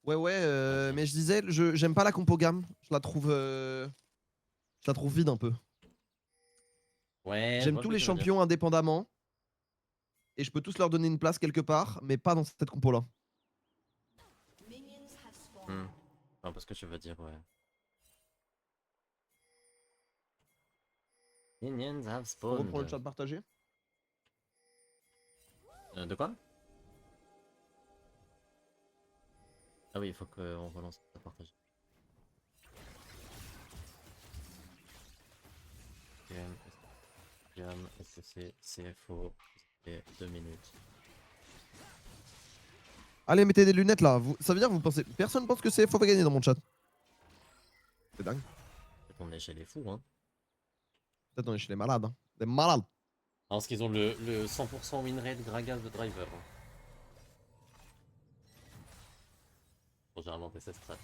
Ouais, Ok. mais je disais, j'aime pas la compo gamme. Je la trouve vide un peu. Ouais, je J'aime vois ce tous que les tu veux dire. champions indépendamment. Et je peux tous leur donner une place quelque part, mais pas dans cette compo-là. Hmm. Je vois pas ce que tu veux dire, ouais. Minions have On reprend le spawned. chat partagé. De quoi? Ah oui, il faut qu'on relance le partage. Est-ce que c'est CFO? C'est 2 minutes. Allez, mettez des lunettes là. Ça veut dire que vous pensez. Personne pense que CFO va gagner dans mon chat. C'est dingue. On est chez les fous, hein. Peut-être on est chez les malades. Hein. Des malades. Parce qu'ils ont le 100% win rate Gragas de driver. Hein. Bon, j'ai inventé cette strat.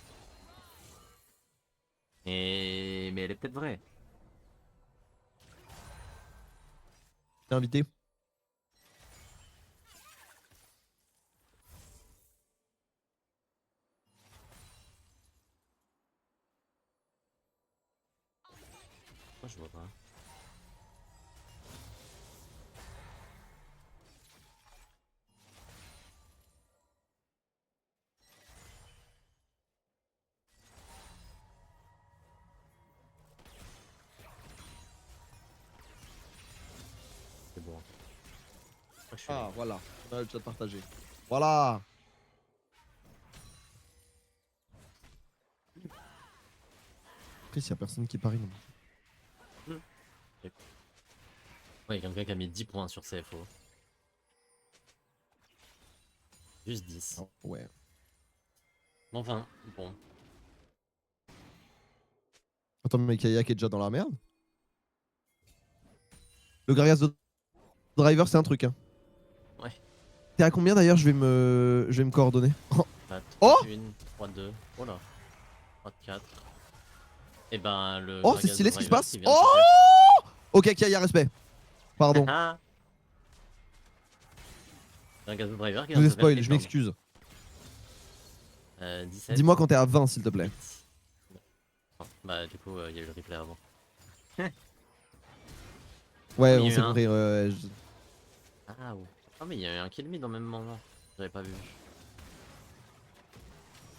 Mais elle est peut-être vraie. T'es invité. Moi, je vois pas. C'est bon. Je crois que je suis là. Ah, voilà. On a le chat partagé. Voilà. Après, s'il y a personne qui parie. Non. Ouais, il y a quelqu'un qui a mis 10 points sur CFO. Juste 10. Ah, ouais. Enfin, bon. Attends, mais Kayak est déjà dans la merde. Le Gragas de driver, c'est un truc. Hein. Ouais. T'es à combien d'ailleurs? Je vais me coordonner. Bah, Oh 3-1, 3-2. Oh là. 3-4. Et ben, le Oh, c'est Gragas de stylé ce qui se driver passe. qui vient de Oh se faire. ok, Kaya, respect. Pardon. Gragas de driver qui Je vient vous de ai se faire spoil, je éteindre. m'excuse. 17. Dis-moi quand t'es à 20, s'il te plaît. 8. Oh, bah, du coup, il y a eu le replay avant. Ah, Ouais, mais il on y a eu s'est un. compris. Ah, ouais. Ah, mais il y a eu un kill mid en même moment. J'avais pas vu.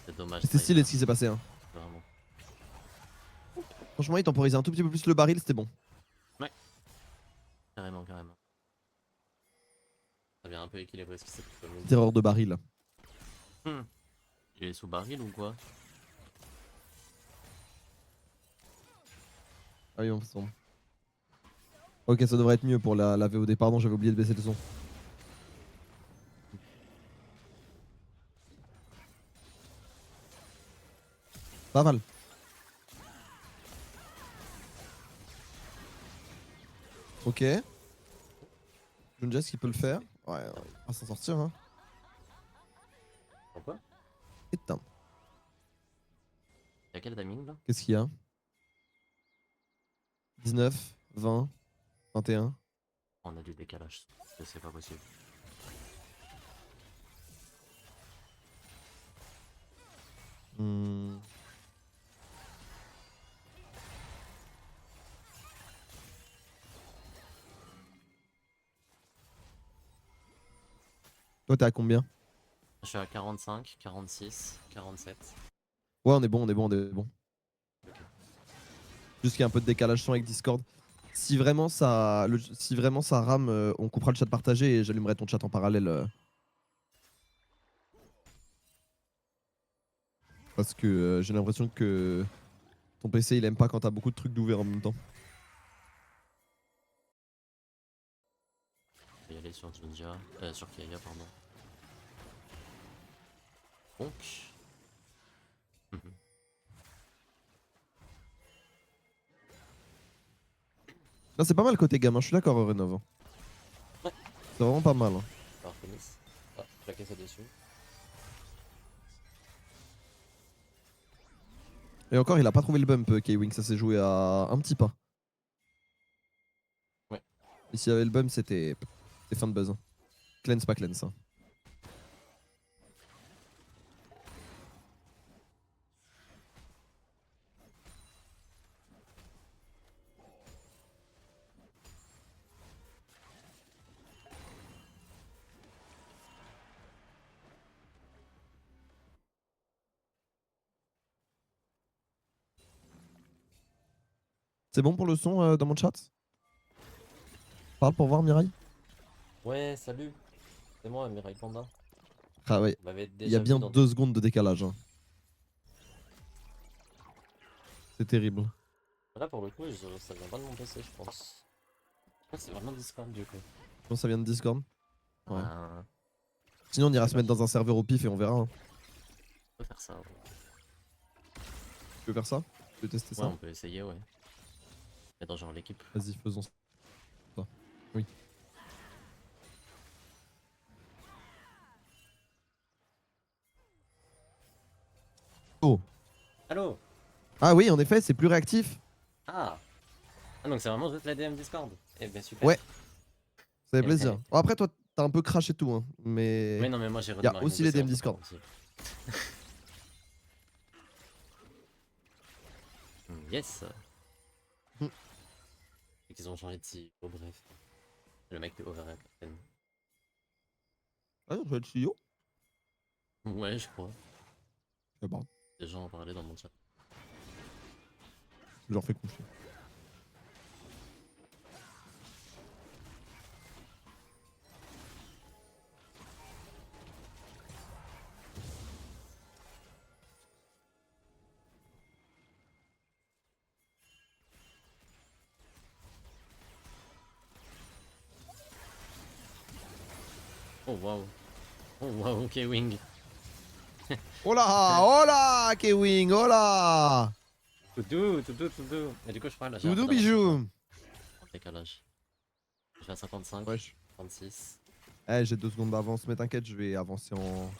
C'est dommage, C'était stylé driver. ce qui s'est passé. Hein. Vraiment. Franchement, il temporisait un tout petit peu plus le baril, c'était bon. Ouais, carrément, carrément. Ça vient un peu équilibrer ce qui s'est fait. Petite erreur de baril. Il est sous baril ou quoi? Ah oui, on se sent. Ok, ça devrait être mieux pour la VOD. Pardon, j'avais oublié de baisser le son. Pas mal. Ok. Junjas qui peut le faire. Ouais, il va s'en sortir. Hein. Pourquoi? Putain. Y'a quel timing là? Qu'est-ce qu'il y a? 19, 20, 21. On a du décalage. C'est pas possible. Hmm. Toi, t'es à combien? Je suis à 45, 46, 47. Ouais, on est bon, on est bon, on est bon. Juste qu'il y a un peu de décalage son avec Discord. Si vraiment ça rame, on coupera le chat partagé et j'allumerai ton chat en parallèle. Parce que j'ai l'impression que ton PC il aime pas quand t'as beaucoup de trucs d'ouvert en même temps. Je vais y aller sur Jinja. Sur Kaya, pardon. Donc. Là, c'est pas mal côté gamin, je suis d'accord, Renov. Ouais. C'est vraiment pas mal. Hein. Alors, Phoenix. Ah, plaquer ça dessus. Et encore, il a pas trouvé le bump, K-Wing, ça s'est joué à un petit pas. Ouais. Et s'il y avait le bump, c'était fin de buzz. Hein. Cleanse, pas cleanse. Hein. C'est bon pour le son dans mon chat? Parle pour voir Mirai. Ouais, salut. C'est moi, Mirai Panda. Ah ouais, Vous m'avez il y a déjà vu bien dans 2 secondes de décalage. Hein. C'est terrible. Là, pour le coup, ça vient pas de mon PC, je pense. Je pense que c'est vraiment Discord, du coup. Je pense que ça vient de Discord. Ouais. Ah, Sinon, on ira se dommage. mettre dans un serveur au pif et on verra. Hein. On peut faire ça, ouais. Tu veux faire ça? Tu veux tester Ouais, ça? on peut essayer, ouais. Mais dans genre l'équipe. Vas-y, faisons ça. Oui. Oh. Allô? Ah oui, en effet, c'est plus réactif. Ah! Ah, donc c'est vraiment juste la DM Discord. Eh ben, super. Ouais. Ça fait Eh ben, plaisir. Bon, après, toi, t'as un peu craché tout. Hein, mais Oui, non, mais moi j'ai il y a redémarré mon aussi les PC DM entre temps Discord. aussi. Yes! Hmm. Et qu'ils ont changé de CEO, bref. Le mec de Overhampton. Ah non, tu vas être CEO? Ouais, je crois. Ah bon, Des gens en parlaient dans mon chat. je leur fais confiance. Oh waouh! Oh waouh, ok, Wing! Oh là! Oh là! K-Wing! Oh là! Tout doux, tout doux, tout doux! Et du coup, je crois là, j'ai un peu Doudou d'avance sur toi. bijou! En décalage. Je vais à 55, Wesh. 36. Eh, j'ai 2 secondes d'avance, mais t'inquiète, je vais avancer en.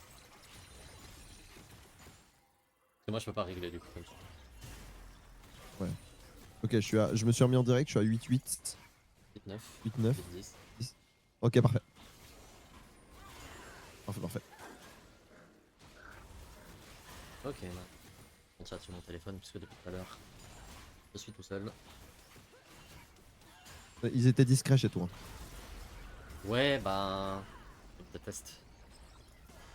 Et moi, je peux pas régler du coup. Comme ça. Ouais. Ok, je me suis remis en direct, je suis à 8-8. 8-9, 8-9. 10. 10. Ok, parfait. Parfait, parfait. Ok, là. On chat sur mon téléphone, puisque depuis tout à l'heure, je suis tout seul. Ils étaient discrets chez toi. Ouais, bah. Je déteste.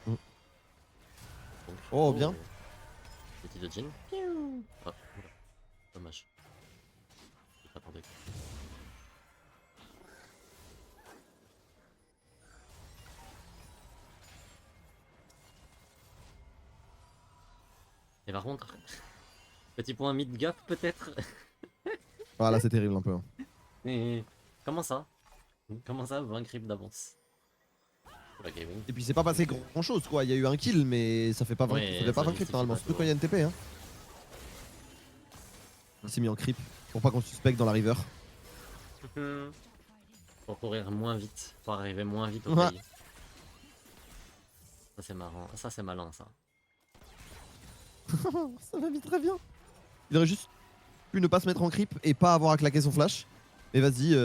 Mm. Donc, Oh, bien. Petit de jean. Oh, oula. Dommage. Attendez. Et par contre, petit point mid-gap peut-être. Voilà, c'est terrible un peu. Hein. Mais comment ça? Comment ça, 20 creeps d'avance? Oula, gaming. Et puis c'est pas passé grand chose quoi, il y a eu un kill mais ça fait pas 20, ça Ouais, fait pas ça 20 creeps justifie normalement, pas surtout tout. quand il y a une TP hein. Il s'est mis en creep pour pas qu'on suspecte dans la river. Pour courir moins vite, pour arriver moins vite au Ouais. play. Ça c'est marrant, ça c'est malin ça. Ça va vite très bien. Il aurait juste pu ne pas se mettre en creep et pas avoir à claquer son flash. Mais vas-y,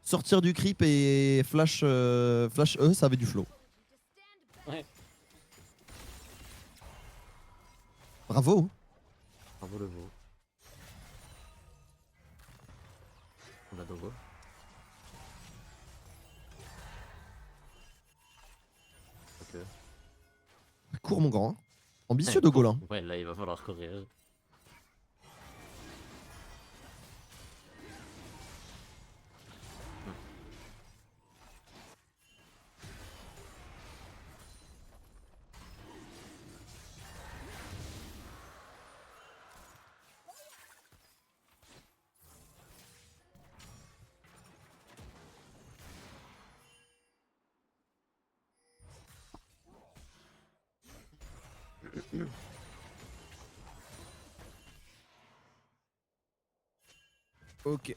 sortir du creep et flash, flash E, ça avait du flow. Ouais. Bravo. Bravo le veau. On a Dogo. Ok. Cours mon grand. Ambitieux de Golin. Ouais, là il va falloir courir. Ok.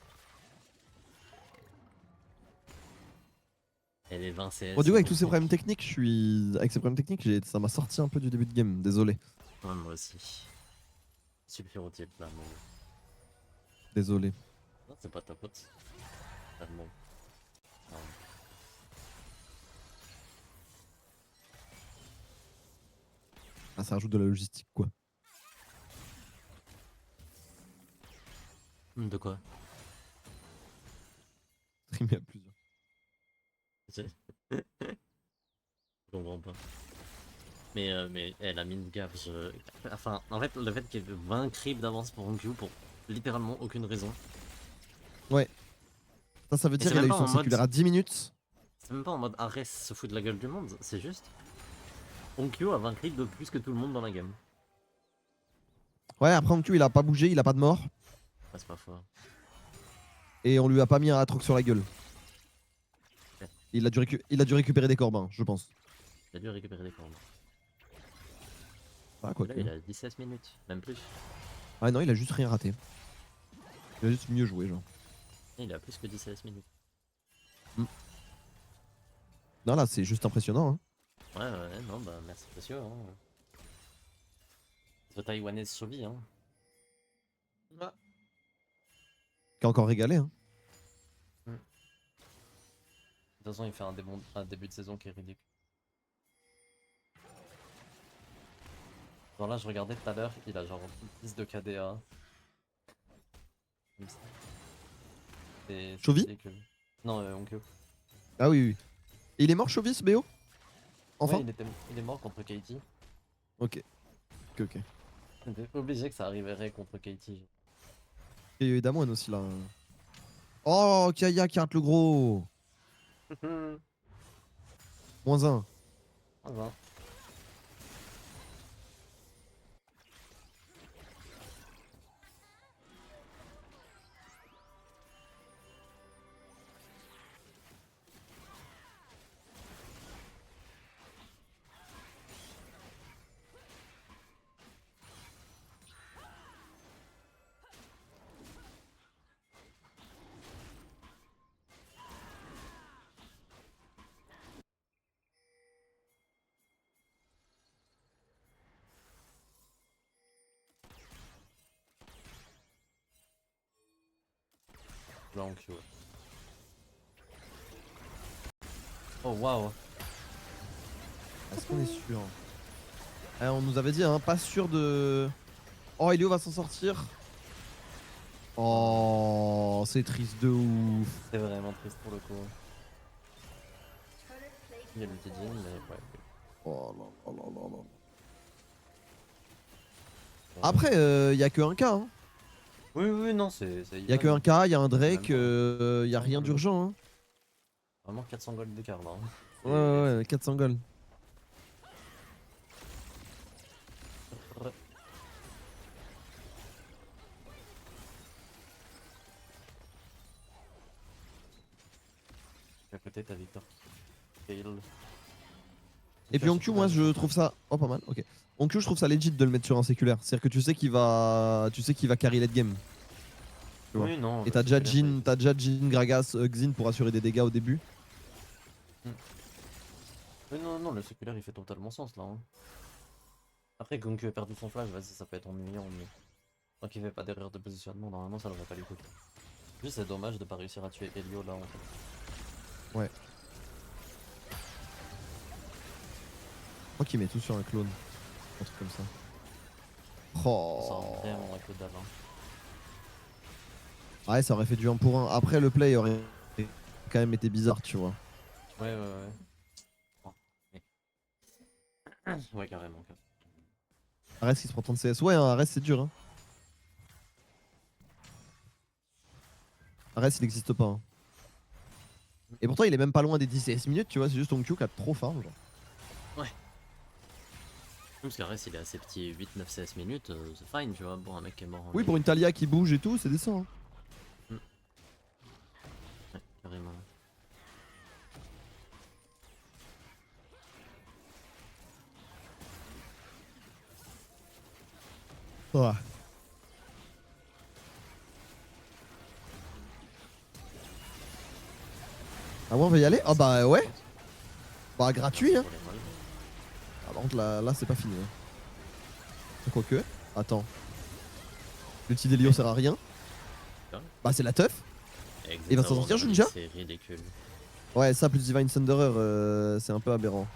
Et les 20 CS. Bon du coup avec tous ces problèmes techniques, je suis... Avec ces problèmes techniques, ça m'a sorti un peu du début de game, désolé. Ouais, moi aussi. Super utile là, mon. Désolé. Non, c'est pas ta faute. Pas de mots. Non. Ah ça rajoute de la logistique quoi. De quoi? Streamer à plusieurs. Je comprends pas. Mais la mine gaffe, je. Enfin, en fait, le fait qu'il y ait 20 creeps d'avance pour un Q pour littéralement aucune raison. Ça veut Et dire c'est qu'il a même eu pas son en mode. séculaire à 10 minutes. C'est même pas en mode Ares se fout de la gueule du monde, c'est juste. Onkyo a 20 creeps de plus que tout le monde dans la game. Ouais, après Onkyo il a pas bougé, il a pas de mort. Ouais, c'est pas fort. Et on lui a pas mis un Atrox sur la gueule. Ok. Il a dû récupérer des corbins, je pense. Il a dû récupérer des cornes. Ah, quoi Là, que. il a 17 minutes, même plus. Ah non, il a juste rien raté. Il a juste mieux joué, genre. Il a plus que 17 minutes. Non, là, c'est juste impressionnant. Hein. Ouais, non, bah merci monsieur. Hein. The Taïwanaise Chauvi, hein. Qui a encore régalé. Hein. De toute façon, il fait un début de saison qui est ridicule. Genre là, je regardais tout à l'heure, il a genre 10 de KDA. Comme ça. C'est Chauvi ridicule. Non, Onkyo. Ah oui, oui. Et il est mort, Chauvis, BO Enfin Ouais, il est mort contre Katie. Ok. Ok. C'était obligé que ça arriverait contre Katie. Et il y a Damwon aussi là. Oh, Kaya qui rate le gros. -1. Ah ben. Là, Onkyo. Oh waouh. Est-ce qu'on est sûr On nous avait dit, hein, pas sûr de. Oh, Elio va s'en sortir. Oh, c'est triste de ouf. C'est vraiment triste pour le coup. Il y a le petit Jin, mais ouais. Oh là là là là là. Après, y a que un cas. Hein. Oui, non, c'est. Y a que un cas, y a un Drake, y a rien d'urgent. Hein. Vraiment 400 gold d'écart là. Hein. Ouais, 400 gold. À côté, t'as Victor. Kale. Et puis Onkyo, moi je trouve ça. Oh, pas mal, ok. Onkyo, je trouve ça legit de le mettre sur un séculaire. C'est-à-dire que tu sais qu'il va carry late game. Tu vois. Oui, non. Et t'as déjà Jin, Gragas, Xin pour assurer des dégâts au début. Oui, non, le séculaire il fait totalement sens là. Hein. Après, Gonkyo a perdu son flash, vas-y, ça peut être ennuyant, mais. Tant qu'il fait pas d'erreur de positionnement, normalement ça devrait pas lui coûter. Juste, c'est dommage de pas réussir à tuer Elio là en fait. Ouais. Je crois qu'il met tout sur un clone. Un truc comme ça. Oh. Ça rend vraiment un peu dalle. Hein. Ouais, ça aurait fait du 1 pour 1. Après, le play aurait quand même été bizarre, tu vois. Ouais. Oh, ouais, carrément. Ares qui se prend 30 CS. Ouais, hein, Ares c'est dur. Hein. Ares il n'existe pas. Hein. Et pourtant, il est même pas loin des 10 CS minutes, tu vois. C'est juste Onkyo qui a trop farm. Genre. Ouais. Parce qu'Ares il est assez petit, 8-9 CS minutes, c'est fine, tu vois. Bon, un mec qui est mort. Oui, pour une Talia qui bouge et tout, c'est décent. Hein. Ouais, carrément. Ouais. Ah ouais, on va y aller. Ah bah ouais. Bah gratuit hein. Ah, par contre là c'est pas fini. Hein. Quoique. Attends. Le petit Délio sert à rien. Bah c'est la teuf. Il va s'en sortir Junja. C'est ridicule. Ouais ça plus Divine Thunderer c'est un peu aberrant.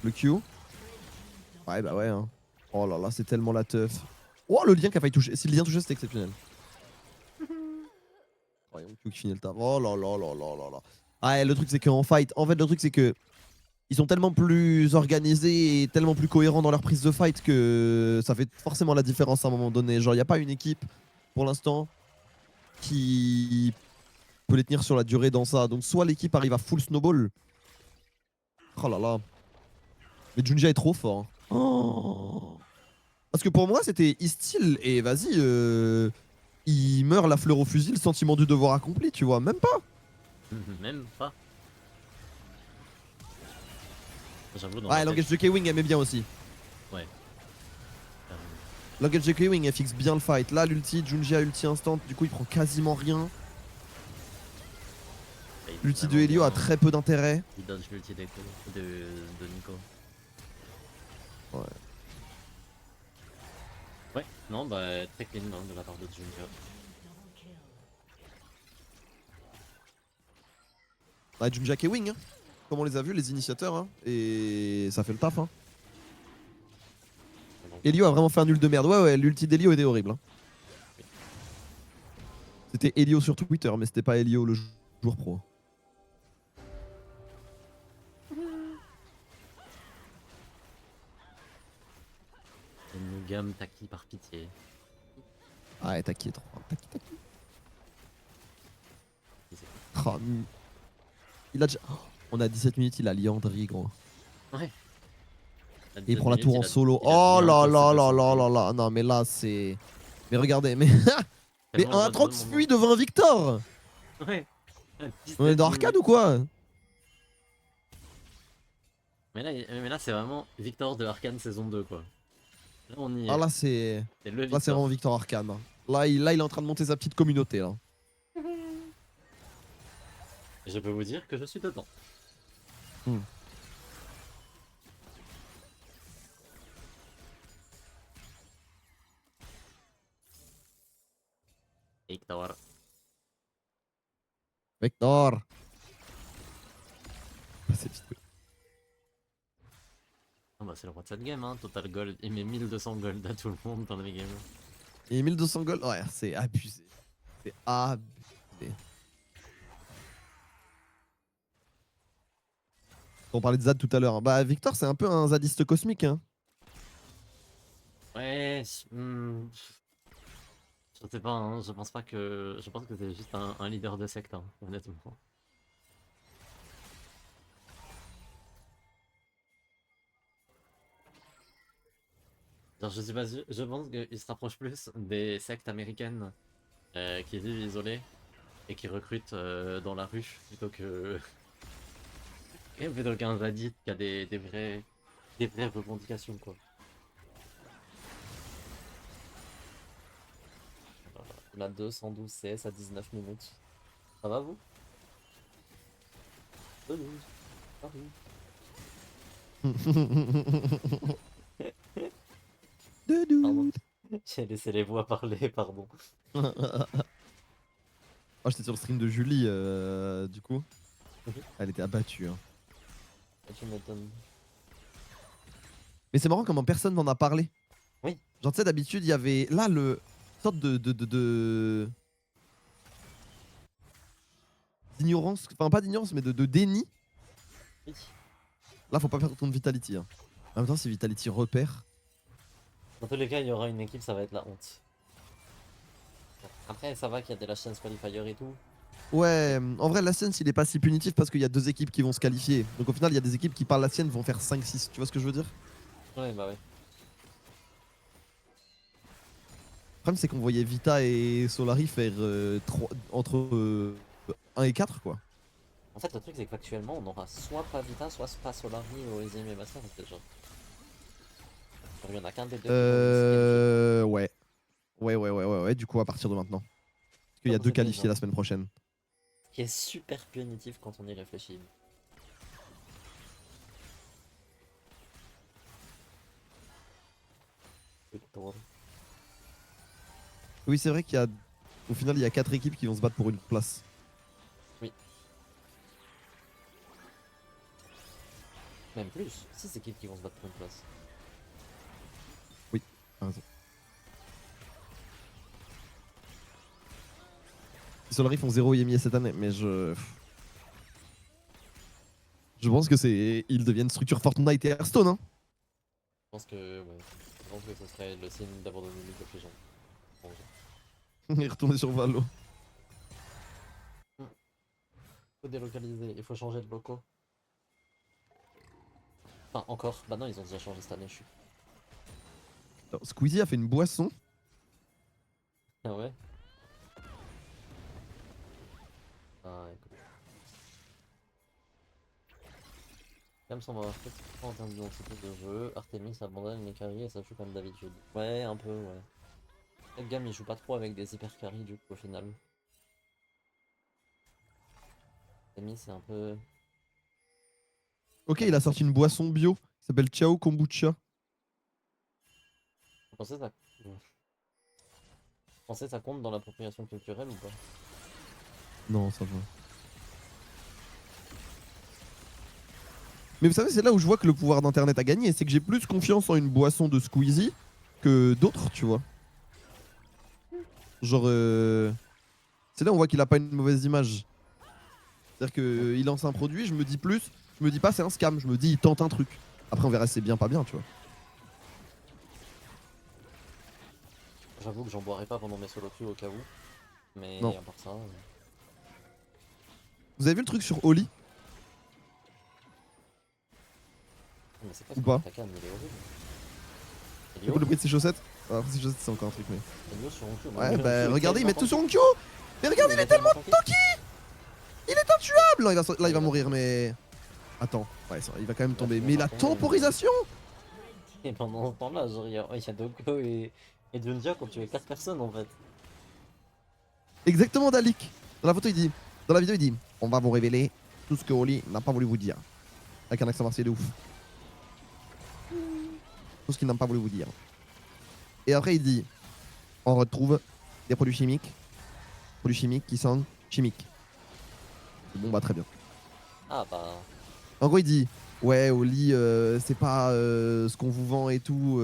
Le Q. Ouais bah ouais hein. Oh là là c'est tellement la teuf. Oh le lien qui a failli toucher. Si le lien touchait c'était exceptionnel. Ouais, Q qui finit le taf. Oh là là là là là là. Ouais le truc c'est qu'en fight. En fait le truc c'est que ils sont tellement plus organisés et tellement plus cohérents dans leur prise de fight que ça fait forcément la différence à un moment donné. Genre, il n'y a pas une équipe pour l'instant qui peut les tenir sur la durée dans ça. Donc, soit l'équipe arrive à full snowball. Oh là là. Mais Junja est trop fort, hein. Oh. Parce que pour moi, c'était e-style et vas-y, il meurt la fleur au fusil, le sentiment du devoir accompli, tu vois. Même pas. Même pas. J'avoue, dans Ouais, ma tête. l'engage de K-Wing aimait bien aussi. Ouais. L'engage de K-Wing, elle fixe bien le fight. Là, l'ulti, Junji a ulti instant, du coup, il prend quasiment rien. Il est L'ulti de vraiment Helio a bien. très peu d'intérêt. Il dodge l'ulti de Nico. Ouais. Ouais, non, bah très clean hein, de la part de Junja. Ouais, Junji K-Wing, hein. Comme on les a vus, les initiateurs, hein. Et ça fait le taf, hein. Helio a vraiment fait un nul de merde. Ouais, ouais, l'ulti d'Helio était horrible, hein. C'était Helio sur Twitter, mais c'était pas Helio le joueur pro. Une gamme Taki par pitié. Ah, ouais, Taki est trop. Taki, Taki. Qui c'est Oh, il a déjà. Oh, on a 17 minutes, il a Liandry, gros. Ouais. Et il prend la tour en solo. Il a Oh là bientôt ses là là 200 là kills. là là. Non, mais là, c'est. Mais regardez, mais. Mais Tellement un le roi 30 de fruits devant Victor. Ouais. On est 17 dans Arcade minutes. ou quoi? Mais là c'est vraiment Victor de Arcane saison 2 quoi. Là on y Ah, est. là, c'est. C'est le Là, c'est Victor. vraiment Victor Arcane. Là, il est en train de monter sa petite communauté, là. Je peux vous dire que je suis dedans. Hmm. Victor. Victor. C'est vite. Ah bah c'est le roi de cette game hein, total gold. Il met 1200 gold à tout le monde dans le game. Et 1200 gold, ouais, c'est abusé. C'est abusé. On parlait de Zad tout à l'heure. Bah, Victor, c'est un peu un zadiste cosmique, hein. Ouais, je sais pas, hein, je pense pas que. Je pense que c'est juste un leader de secte, hein, honnêtement. Genre, je sais pas, je pense qu'il se rapproche plus des sectes américaines qui vivent isolées et qui recrutent dans la rue plutôt que. Plutôt qu'un zadiste qui a des vraies revendications quoi. On a 212 CS à 19 minutes. Ça va vous? 2-12. Pardon. J'ai laissé les voix parler, pardon. Oh, j'étais sur le stream de Julie, du coup. Elle était abattue, hein. Tu m'étonnes. Mais c'est marrant comment personne n'en a parlé. Oui. Genre, tu sais, d'habitude, il y avait là le sorte d'ignorance, enfin pas d'ignorance, mais de déni. Oui. Là, faut pas perdre contre Vitality, hein. En même temps, si Vitality repère. Dans tous les cas, il y aura une équipe, ça va être la honte. Après, ça va qu'il y a des last chance qualifiers et tout. Ouais, en vrai, la sienne, il est pas si punitif parce qu'il y a deux équipes qui vont se qualifier. Donc au final, il y a des équipes qui, par la sienne, vont faire 5-6. Tu vois ce que je veux dire? Ouais, bah ouais. Le problème, c'est qu'on voyait Vita et Solari faire entre 1 et 4, quoi. En fait, le truc, c'est qu'actuellement, on aura soit pas Vita, soit pas Solari au EZM et Master. Genre, il y en a qu'un des deux qui vont se qualifier. Ouais. Ouais, du coup, à partir de maintenant. Parce qu'il y a Comme deux c'est bien, qualifiés la semaine prochaine. qui est super punitif quand on y réfléchit. Victor. Oui, c'est vrai qu'il y a. Au final, il y a 4 équipes qui vont se battre pour une place. Oui. Même plus. 6 équipes qui vont se battre pour une place. Oui, t'as raison. Les Solari font 0 IMI cette année, mais je Je pense que c'est. Ils deviennent structure Fortnite et Hearthstone, hein. Je pense que, ouais. Je pense que ce serait le signe d'abandonner League of Legends. Bon, Et retourner sur Valo. faut délocaliser, il faut changer de locaux. Enfin, encore. Bah non, ils ont déjà changé cette année, je suis. Alors, Squeezie a fait une boisson. Ah ouais? Ah, écoute. Même sans avoir fait en termes d'identité de jeu, Artemis abandonne les carries et ça joue comme d'habitude. Ouais, un peu, ouais. Le game il joue pas trop avec des hyper carries du coup au final. Artemis c'est un peu. Ok, il a sorti une boisson bio. Ça s'appelle Ciao Kombucha. Vous pensez ça. Vous pensez ça compte dans l'appropriation culturelle ou pas? Non, ça va. Mais vous savez, c'est là où je vois que le pouvoir d'internet a gagné. C'est que j'ai plus confiance en une boisson de Squeezie que d'autres, tu vois. Genre. C'est là où on voit qu'il a pas une mauvaise image. C'est-à-dire qu'il lance un produit, je me dis plus. Je me dis pas c'est un scam, je me dis il tente un truc. Après on verra si c'est bien, pas bien, tu vois. J'avoue que j'en boirai pas pendant mes solo queues au cas où. Mais Non. à part ça. Vous avez vu le truc sur Oli Mais c'est pas ou ce pas? ta canne, il est horrible. C'est quoi le prix de ses chaussettes? Ah, ses chaussettes c'est encore un truc mais. Elio sur Onkyo, Ouais bah regardez, ils mettent tout sur son Onkyo. Mais regardez, il est tellement tanky. Il est intuable. Là il va mourir mais. Attends, ouais, il va quand même tomber. Mais la temporisation. Et pendant ce temps-là, genre, il y a Doko et Junja qui ont tué 4 personnes en fait. Exactement Dalik. Dans la photo il dit. Dans la vidéo il dit on va vous révéler tout ce que Oli n'a pas voulu vous dire. Avec un accent marseillais de ouf. Tout ce qu'il n'a pas voulu vous dire. Et après il dit on retrouve des produits chimiques. Produits chimiques qui sont chimiques. Bon bah très bien. Ah bah. En gros il dit ouais Oli c'est pas ce qu'on vous vend et tout.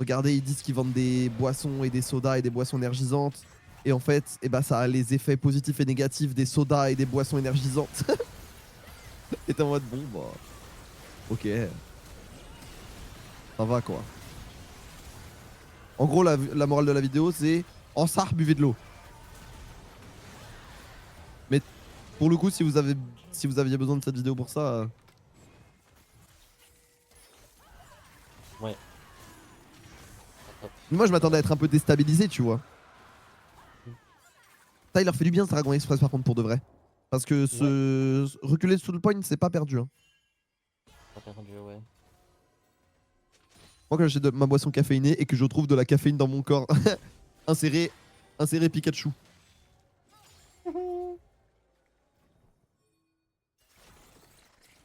Regardez ils disent qu'ils vendent des boissons et des sodas et des boissons énergisantes. Et en fait eh bah, ça a les effets positifs et négatifs des sodas et des boissons énergisantes. Et t'es en mode bon bah. Ok. Ça va quoi. En gros la morale de la vidéo c'est en ça buvez de l'eau. Mais pour le coup si vous aviez besoin de cette vidéo pour ça. Ouais. Top. Moi je m'attendais à être un peu déstabilisé tu vois. Ça il leur fait du bien ce Dragon Express par contre pour de vrai. Parce que reculer sous le point c'est pas perdu hein. Pas perdu, ouais. Moi quand j'achète ma boisson caféinée et que je trouve de la caféine dans mon corps. Insérer Pikachu.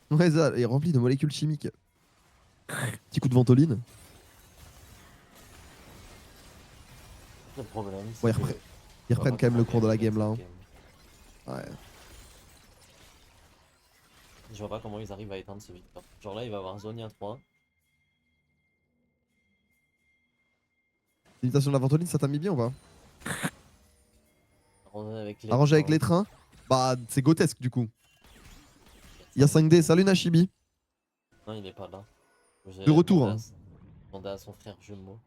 Ouais ça est rempli de molécules chimiques. Petit coup de ventoline. Le problème, c'est Ouais, que. ils reprennent quand même le cours de la game là. Hein. Ouais. Je vois pas comment ils arrivent à éteindre ce Victor. Genre là, il va avoir Zonia 3. L'imitation de la ventoline ça t'a mis bien ou pas? Arrangé avec les trains. Bah c'est grotesque du coup. Il y a 5D, salut Nashibi. Non, il est pas là. De retour. Hein. Demandé à son frère jumeau.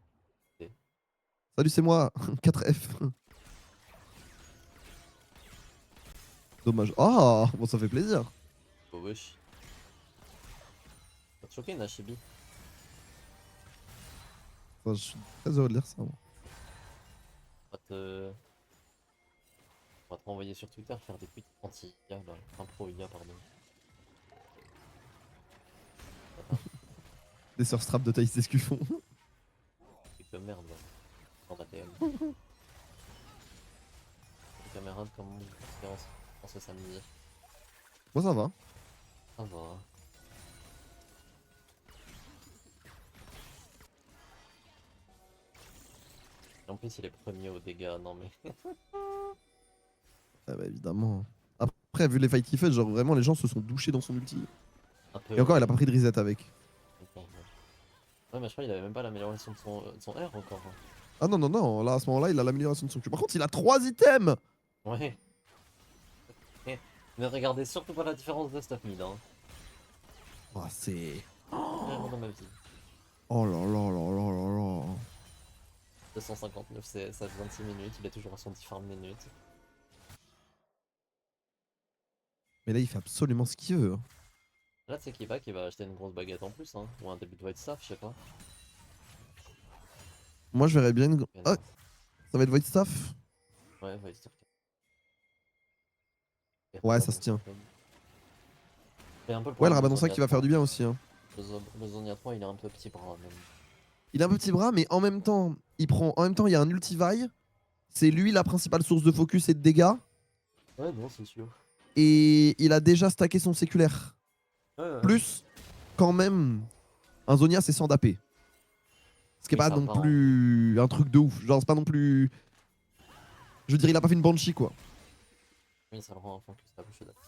Salut, c'est moi, 4F. Dommage. Ah, bon, ça fait plaisir. Oh wesh. Ça te choqué, Nashibi? Enfin, je suis très heureux de lire ça. Moi. On va te renvoyer sur Twitter faire des tweets anti-IA, là. Pro-IA, pardon. Des sœurs strap de Thaïs Escuffon. Truc de merde, là. Dans ma DM. Les caméras de comment on ce samedi. Moi, ça va. Ça va. Et en plus, il est premier aux dégâts, non mais. Ah bah, évidemment. Après, vu les fights qu'il fait, genre vraiment, les gens se sont douchés dans son ulti. Peu, Et encore, il a pas pris de reset avec. Ouais, mais je crois qu'il avait même pas l'amélioration de son R encore. Hein. Ah non, non, non, là à ce moment-là, il a l'amélioration de son Q. Par contre, il a 3 items. Ouais. Ne regardez surtout pas la différence de stuff mid. Hein. Oh, c'est. Vraiment dans ma vie. Oh là là là là là là. 259 CS à 26 minutes, il est toujours à son 10 farm minutes. Mais là, il fait absolument ce qu'il veut. Hein. Là, tu sais qu'il va acheter une grosse baguette en plus, hein. Ou un début de white staff, je sais pas. Moi, je verrais bien une. Mais Ah, non. ça va être Void Staff. Ouais, white staff. Et Ouais, ça Rabadon se tient. Sacred. Et un peu le Ouais, le problème de Rabadon 5 Zonia qui va faire 3. du bien aussi. Hein. Le Zonia 3, il est un peu petit bras même. Il a un petit bras, mais en même temps, il y a un ulti-vaille. C'est lui la principale source de focus et de dégâts. Ouais, non, c'est sûr. Et il a déjà stacké son séculaire. Ouais, ouais. Plus, quand même, un Zonia, c'est 100 d'AP. Ce qui est Oui, pas ça non va, hein. plus un truc de ouf. Genre, c'est pas non plus. Je veux dire, il a pas fait une Banshee, quoi. Oui, ça le rend enfant que ça, je suis d'accord.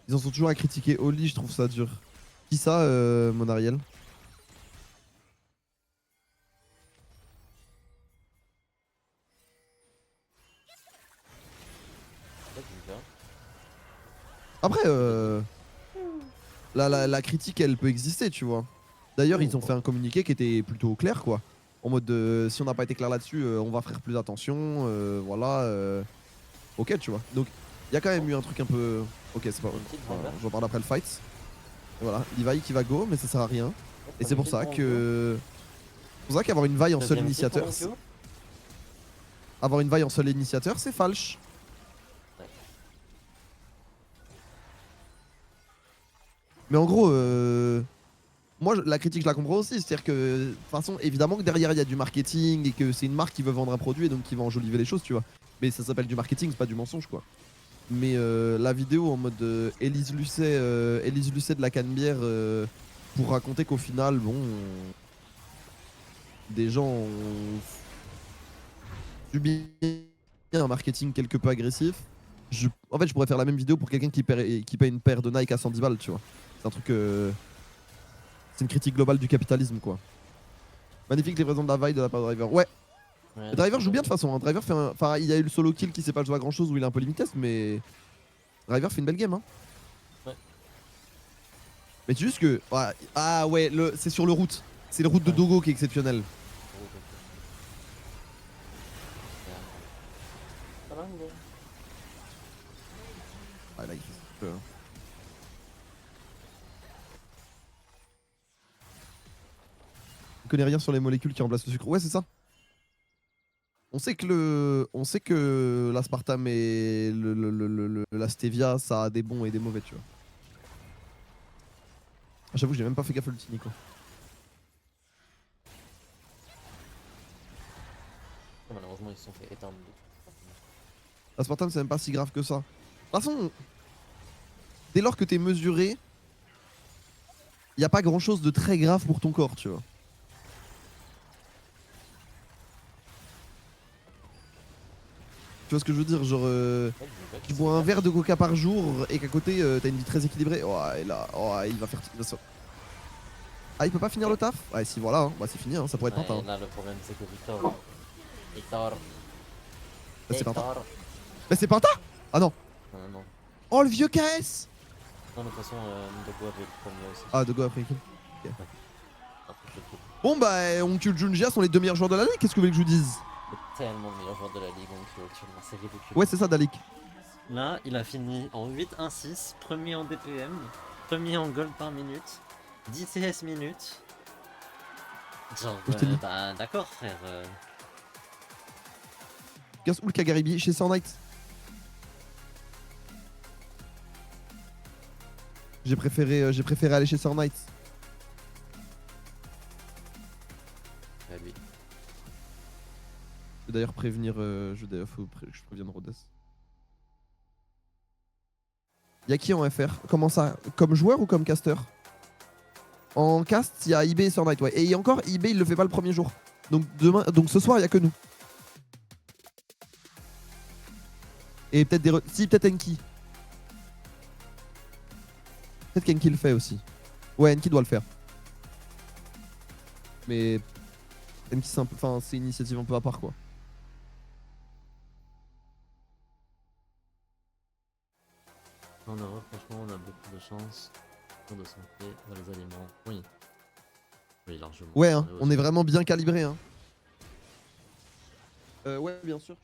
Ils en sont toujours à critiquer Oli, je trouve ça dur. Qui ça, mon Ariel? Ouais, tu me dis, Après, la critique, elle peut exister, tu vois. D'ailleurs, ils ont fait un communiqué qui était plutôt clair, quoi. En mode, si on n'a pas été clair là-dessus, on va faire plus attention, voilà. Ok, tu vois. Donc, il y a quand même eu un truc un peu. Ok, c'est pas. Une petite Enfin, Viper. j'en parle après le fight. Et voilà, Levi qui va go, mais ça sert à rien. Et c'est Premier pour kill ça pour que. C'est pour ça qu'avoir une vaille en seul Deuxième kill pour initiateur. Onkyo. Avoir une vaille en seul initiateur, c'est falche. Ouais. Mais en gros, moi, la critique, je la comprends aussi. C'est-à-dire que, de toute façon, évidemment que derrière, il y a du marketing et que c'est une marque qui veut vendre un produit et donc qui va enjoliver les choses, tu vois. Mais ça s'appelle du marketing, c'est pas du mensonge, quoi. Mais la vidéo en mode Élise Lucet de la Canebière pour raconter qu'au final, bon, des gens ont subi un marketing quelque peu agressif. En fait, je pourrais faire la même vidéo pour quelqu'un qui paie une paire de Nike à 110 balles, tu vois. C'est un truc. C'est une critique globale du capitalisme, quoi. Magnifique livraison de la vaille de la part de Driver. Ouais, Ouais, le Driver joue bien de toute façon. Hein. Driver fait un. Enfin, il y a eu le solo kill qui s'est pas joué à grand chose où il est un peu limité, mais. Driver fait une belle game, hein. Ouais. Mais c'est juste que. Ouais, ah ouais, c'est sur le route. C'est le route de Ouais. Dogo qui est exceptionnel. Ah là, il fait ce qu'il peut, hein. Il connaît rien sur les molécules qui remplacent le sucre. Ouais, c'est ça. On sait que l'aspartame et la stevia, ça a des bons et des mauvais, tu vois. Ah, j'avoue, j'ai même pas fait gaffe à l'ulti, Nico. Malheureusement, ils se sont fait éteindre. L'aspartame, c'est même pas si grave que ça. De toute façon, dès lors que t'es mesuré, y a pas grand chose de très grave pour ton corps, tu vois. Tu vois ce que je veux dire? Genre, tu bois un verre de coca par jour et qu'à côté, t'as une vie très équilibrée. Oh, et là, oh, il va faire. Ah, il peut pas finir le taf? Ouais, si, voilà, hein. Bah, c'est fini, hein. Ça pourrait être Penta. Hein. Là, le problème, c'est que Victor. Victor. Bah, c'est Penta. Bah, c'est Penta? Ah non. Non, non. Oh, le vieux KS! Non, de toute façon, Ndogo avait le premier aussi. Ah, de go après kill. Ok. Après, je le kill. Bon, bah, Onkyo Junjia sont les deux meilleurs joueurs de la ligue. Qu'est-ce que vous voulez que je vous dise? C'est tellement le meilleur joueur de la ligue, donc actuellement, c'est ridicule. Ouais, c'est ça, Dalik. Là, il a fini en 8-1-6, premier en DPM, premier en gold par minute, 10 CS minutes. Genre, Je t'ai dit. bah, d'accord, frère. Gas ou le Kagaribi chez Sir Knight. J'ai préféré aller chez Sir Knight. Lui. Je vais d'ailleurs prévenir. Faut que je prévienne Rhodes. Y'a qui en FR? Comment ça? Comme joueur ou comme caster? En cast, il y a IB et Sir Knight, ouais. Et encore, IB il le fait pas le premier jour. Donc donc ce soir, il y a que nous. Et peut-être si, peut-être Enki. Peut-être qu'Enki le fait aussi. Ouais, Enki doit le faire. Mais Enki, c'est une initiative un peu à part, quoi. En Europe, franchement, on a beaucoup de chance de santé dans les aliments. Oui. Oui, largement. Ouais, hein, Ouais, on est vraiment bien calibré. Hein. Ouais, bien sûr.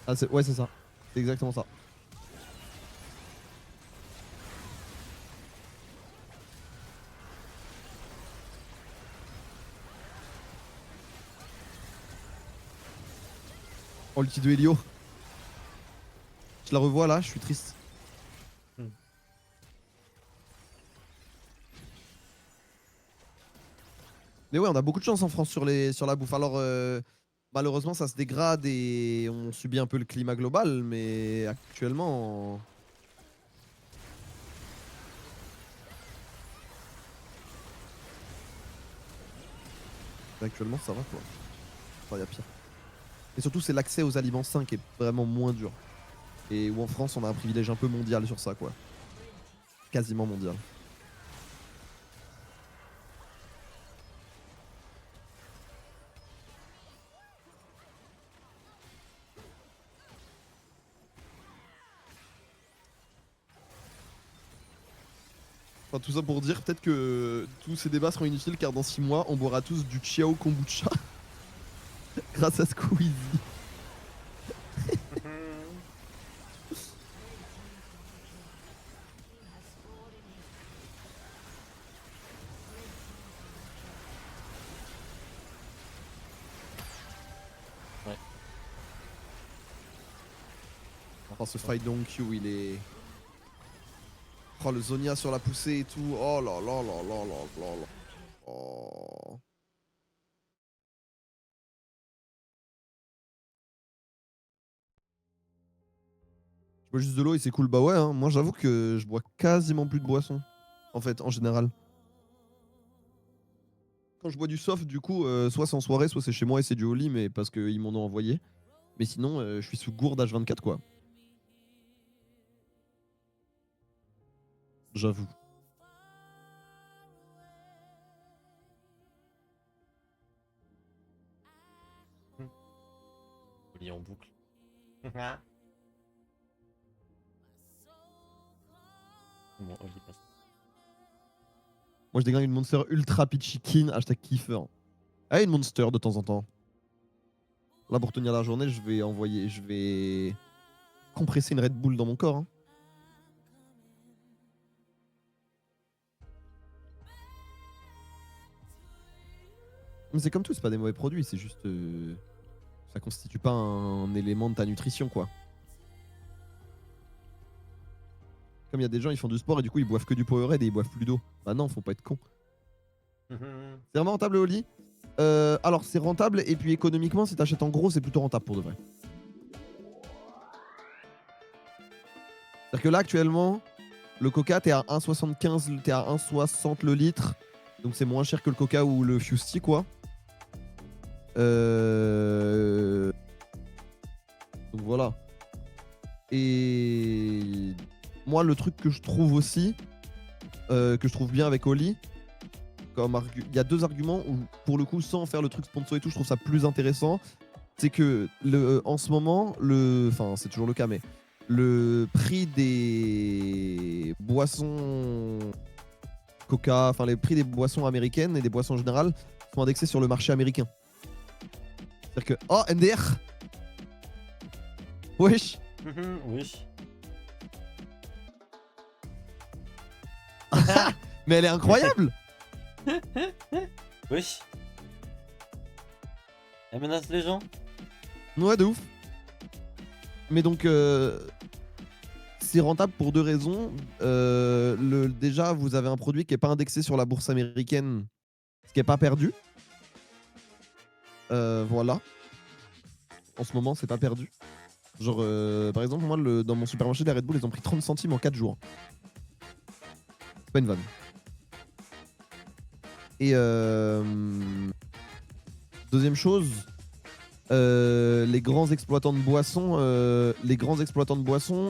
Ah, ouais, c'est ça. C'est exactement ça. Oh, l'ulti de Helio. Je la revois là, je suis triste. Mais ouais, on a beaucoup de chance en France sur la bouffe. Alors, malheureusement, ça se dégrade et on subit un peu le climat global, mais actuellement. Actuellement, ça va quoi. Enfin, y a pire. Et surtout, c'est l'accès aux aliments sains qui est vraiment moins dur. Et où en France, on a un privilège un peu mondial sur ça, quoi. Quasiment mondial. Enfin, tout ça pour dire peut-être que tous ces débats seront inutiles car dans 6 mois, on boira tous du Chiao Kombucha grâce à Squeezie. Ouais. Enfin, ce fight Donkey, il est. Oh, le Zonia sur la poussée et tout. Oh là là là là là là là. Oh. Je bois juste de l'eau et c'est cool. Bah ouais, hein. Moi j'avoue que je bois quasiment plus de boissons. En fait, en général. Quand je bois du soft, du coup, soit c'est en soirée, soit c'est chez moi et c'est du au lit, mais parce qu'ils m'en ont envoyé. Mais sinon, je suis sous gourde H24, quoi. J'avoue. Oli en boucle. Bon, Oli passe. Moi, je déglingue une Monster ultra pitchy keen, hashtag kiffer. Ah, une Monster de temps en temps. Là, pour tenir la journée, je vais compresser une Red Bull dans mon corps. Hein. Mais c'est comme tout, c'est pas des mauvais produits, c'est juste. Ça constitue pas un élément de ta nutrition, quoi. Comme il y a des gens, ils font du sport et du coup, ils boivent que du Powerade et ils boivent plus d'eau. Bah non, faut pas être con. C'est vraiment rentable, Oli. Alors, c'est rentable et puis économiquement, si t'achètes en gros, c'est plutôt rentable pour de vrai. C'est-à-dire que là, actuellement, le Coca, t'es à 1,75, t'es à 1,60 le litre. Donc c'est moins cher que le Coca ou le Fusty, quoi. Donc voilà. Et moi, le truc que je trouve aussi, que je trouve bien avec Oli, il y a deux arguments où, pour le coup, sans faire le truc sponsor et tout, je trouve ça plus intéressant. C'est que en ce moment, enfin, c'est toujours le cas, mais le prix des boissons Coca, enfin les prix des boissons américaines et des boissons en général sont indexés sur le marché américain. C'est-à-dire que, oh, MDR. Wesh. Oui. Mais elle est incroyable. Oui. Elle menace les gens. Ouais, de ouf. Mais donc, c'est rentable pour deux raisons. Déjà, vous avez un produit qui n'est pas indexé sur la bourse américaine, ce qui n'est pas perdu. Voilà. En ce moment, c'est pas perdu. Genre, par exemple, moi, dans mon supermarché, les Red Bull, ils ont pris 30 centimes en 4 jours. C'est pas une vanne. Et deuxième chose, les grands exploitants de boissons,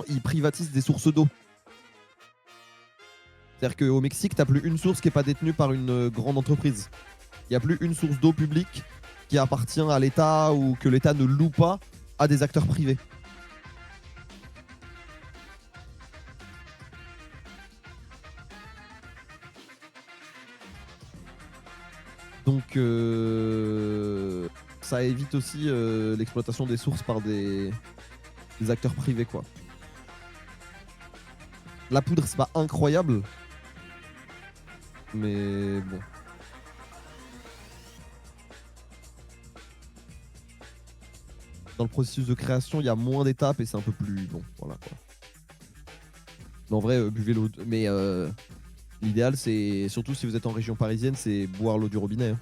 ils privatisent des sources d'eau. C'est-à-dire qu'au Mexique, t'as plus une source qui est pas détenue par une grande entreprise. Il y a plus une source d'eau publique qui appartient à l'État ou que l'État ne loue pas à des acteurs privés. Donc ça évite aussi l'exploitation des sources par des acteurs privés quoi. La poudre c'est pas incroyable, mais bon. Dans le processus de création, il y a moins d'étapes et c'est un peu plus bon, voilà quoi. Mais en vrai, buvez l'eau. Mais l'idéal, c'est surtout si vous êtes en région parisienne, c'est boire l'eau du robinet. Hein.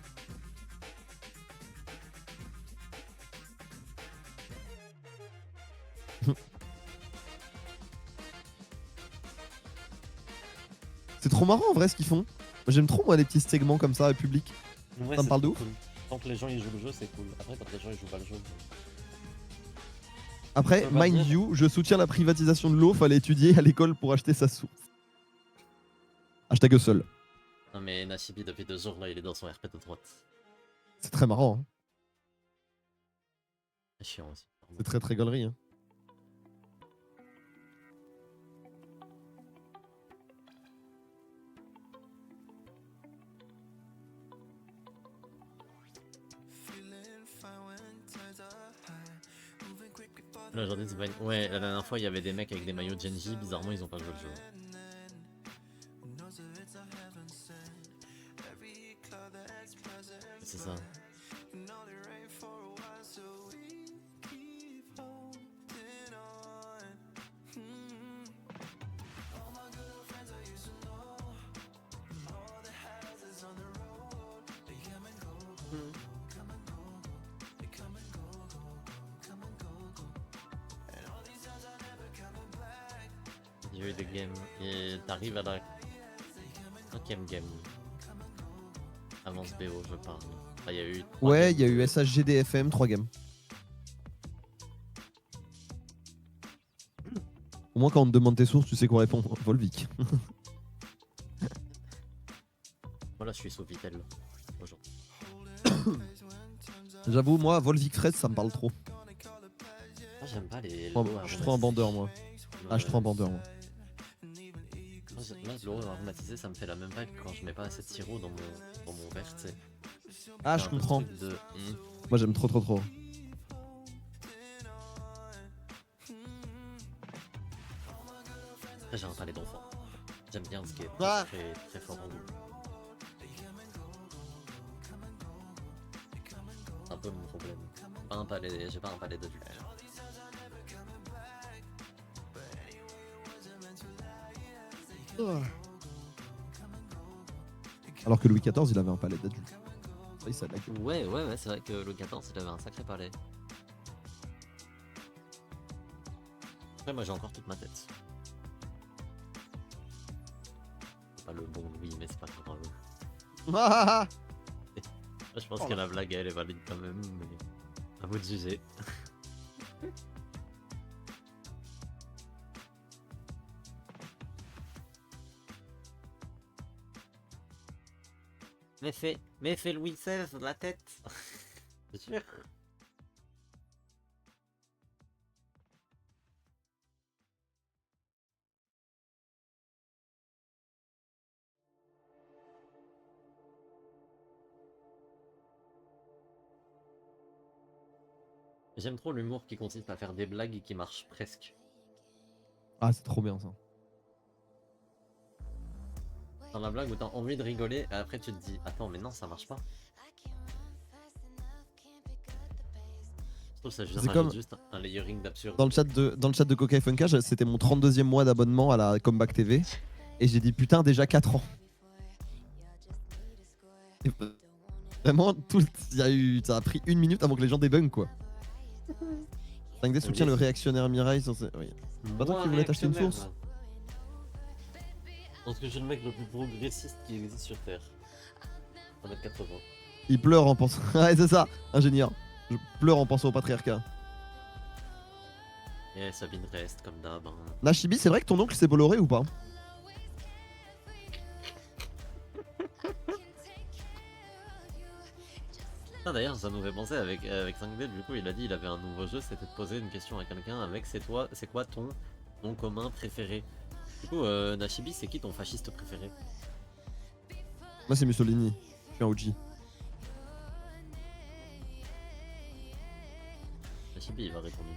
C'est trop marrant en vrai ce qu'ils font. J'aime trop moi les petits segments comme ça publics. Ouais, ça me parle de ouf. Cool. Tant que les gens ils jouent le jeu, c'est cool. Après, quand les gens ils jouent pas le jeu. Après, mind you, je soutiens la privatisation de l'eau, fallait étudier à l'école pour acheter sa source. Hashtag seul. Non mais Nasibi depuis 2 jours là il est dans son RP de droite. C'est très marrant. Hein. C'est chiant aussi. C'est très très gaulerie. Hein. Là aujourd'hui c'est pas une... Ouais, la dernière fois il y avait des mecs avec des maillots Genji, bizarrement ils ont pas joué le jeu. C'est ça. Il y a eu des games et t'arrives à la 5ème game. Avance BO je parle. Enfin, il y a eu ouais, il y a eu SHGDFM 3 games. Au moins quand on te demande tes sources, tu sais quoi répondre. Volvic. Voilà, je suis sous Vitel aujourd'hui. J'avoue, moi, Volvic fraise, ça me parle trop. Moi j'aime pas les... Je suis trop un bandeur, moi. Ah, je suis trop un bandeur, moi. Moi, l'eau aromatisée, ça me fait la même vague quand je mets pas assez de sirop dans mon verre, tu sais. Ah, je comprends. Moi, j'aime trop. Après, j'ai un palais d'enfant. J'aime bien ce qui est très fort en goût. C'est un peu mon problème. J'ai pas un palais d'adulte. Alors que Louis XIV, il avait un palais d'adulte. Oui, ça ouais, c'est vrai que Louis XIV, il avait un sacré palais. Après, moi, j'ai encore toute ma tête. C'est pas le bon Louis, mais c'est pas grave. Je pense que la blague, elle est valide quand même, mais à vous de juger. Mais fais Louis XVI de la tête. C'est sûr. J'aime trop l'humour qui consiste à faire des blagues et qui marchent presque. Ah, c'est trop bien ça. Dans la blague où t'as envie de rigoler et après tu te dis attends mais non ça marche pas. Je trouve ça juste, comme... juste un layering d'absurde. Dans le chat de Coca et Funkage, c'était mon 32e mois d'abonnement à la Comeback TV et j'ai dit putain déjà 4 ans. Et vraiment ça a pris 1 minute avant que les gens débunkent quoi. 5D soutient le réactionnaire Mirai sur ses... Oui. Pas toi qui voulais t'acheter une source. Je pense que je suis le mec le plus progressiste qui existe sur Terre. 1m80. Il pleure en pensant. Ouais, c'est ça, ingénieur. Je pleure en pensant au patriarcat. Et Sabine reste comme d'hab. Hein. Nashibi, c'est vrai que ton oncle s'est Bolloré ou pas? Ah, d'ailleurs, ça nous fait penser avec 5D, du coup, il a dit il avait un nouveau jeu, c'était de poser une question à quelqu'un avec c'est quoi ton nom commun préféré? Du coup, Nashibi, c'est qui ton fasciste préféré? Moi, c'est Mussolini. Je suis un OG. Nashibi, il va répondre.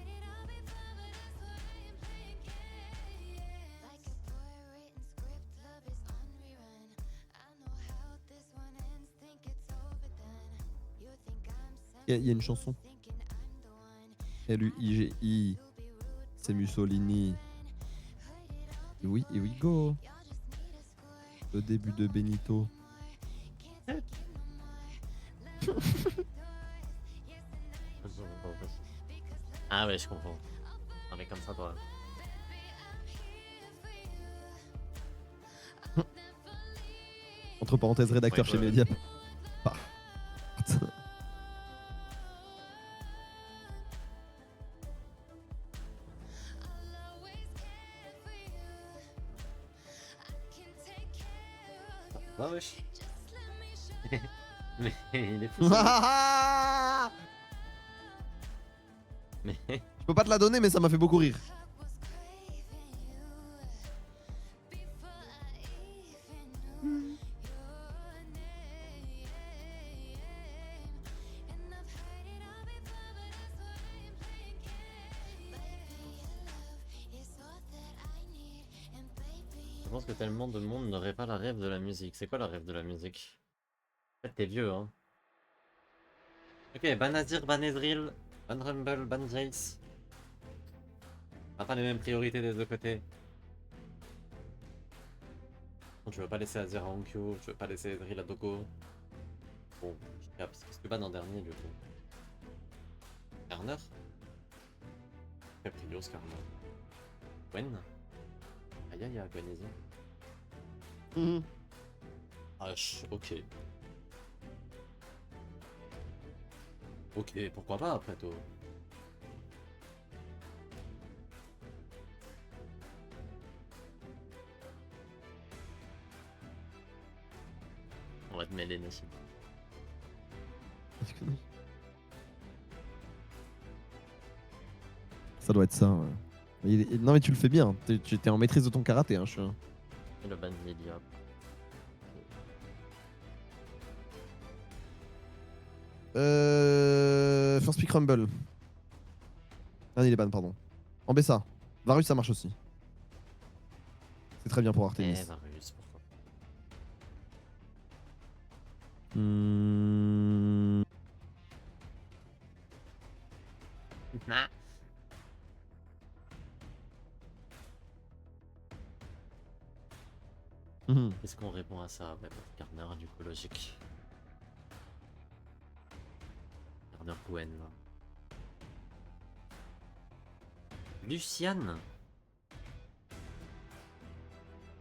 Il y a une chanson. L-U-I-G-I. C'est Mussolini. Oui, here we go. Le début de Benito. Ah ouais, je comprends. Non mais comme ça, toi. Entre parenthèses, rédacteur Ouais, chez ouais. Mediap. Bah. Ah wesh. Mais il est fou. ça. Mais Je peux pas te la donner, mais ça m'a fait beaucoup rire. je pense que tellement de monde n'aurait pas la rêve de la musique. C'est quoi la rêve de la musique? En fait, t'es vieux, hein. Ok, Banazir, Banezril, Banrumble, Banjace. On n'a pas les mêmes priorités des deux côtés. Non, tu veux pas laisser Azir à Onkyo, tu veux pas laisser Ezreal à Dogo. Bon, je capte. Qu'est-ce que ban en dernier, du coup? Garner? Caprios, Garner. Gwen? Aïe aïe aïe, Gwenaisy. Mhm. Ok. Ok, pourquoi pas après tout. On va te mêler, Nassim. Est-ce que non Ça doit être ça. Ouais. Non, mais tu le fais bien. Tu es en maîtrise de ton karaté. Hein, Et le ban Lydia. First Pick Rumble. Ah, il est ban, pardon. En Bessa. Varus, ça marche aussi. C'est très bien pour Artemis. Varus, pourquoi Hmm. pas. Mhm. Est-ce qu'on répond à ça? Ouais, Garner, du coup, logique. Garner Gwen. Là. Luciane.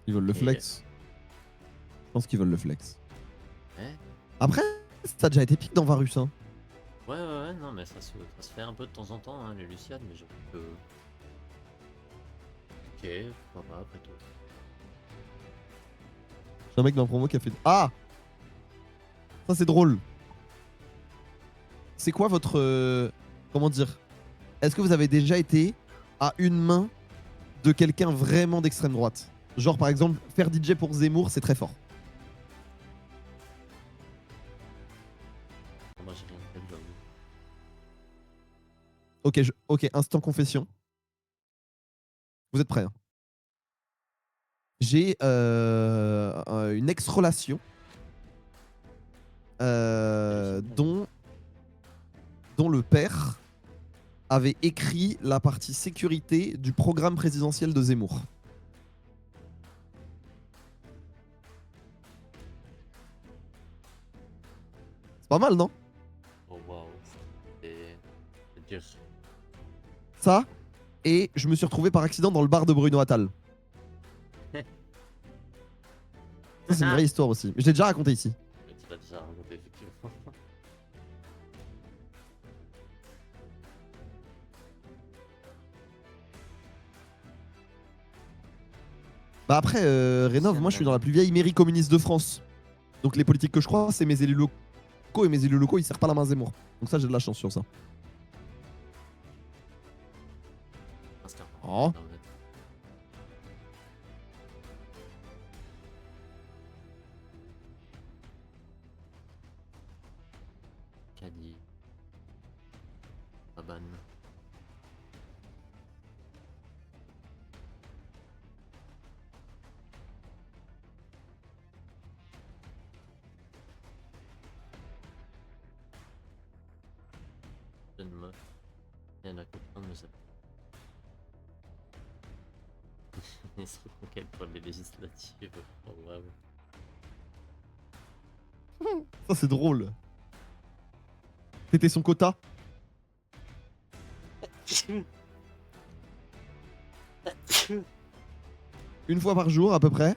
Ils veulent le Et- flex. Je pense qu'ils veulent le flex. Ouais, Après, ça a déjà été pique dans Varus. Hein. ouais, non, mais ça se fait un peu de temps en temps, hein, les Lucianes, mais j'avoue que. Ok, pourquoi pas, après tout. J'ai un mec dans le promo qui a fait. Ah, ça c'est drôle. C'est quoi votre. Comment dire? Est-ce que vous avez déjà été à une main de quelqu'un vraiment d'extrême droite? Genre par exemple, faire DJ pour Zemmour, c'est très fort. Moi, j'ai rien fait, j'avoue. Ok, instant confession. Vous êtes prêts? Hein. J'ai une ex-relation dont le père avait écrit la partie sécurité du programme présidentiel de Zemmour. C'est pas mal, non? Oh waouh, c'est dur. Ça, et je me suis retrouvé par accident dans le bar de Bruno Attal. Ça, c'est une vraie histoire aussi. Je l'ai déjà raconté ici. Mais tu l'as déjà raconté, effectivement. Bah après, Rénov, moi je suis dans la plus vieille mairie communiste de France. Donc les politiques que je crois, c'est mes élus locaux. Et mes élus locaux, ils servent pas la main Zemmour. Donc ça, j'ai de la chance sur ça. Oh. Cadi. Aban. Jeune meuf. Et la copine de ça. Ils se reconquêtent pour les législatives. Oh, vraiment. Ça, c'est drôle. C'était son quota. Une fois par jour, à peu près.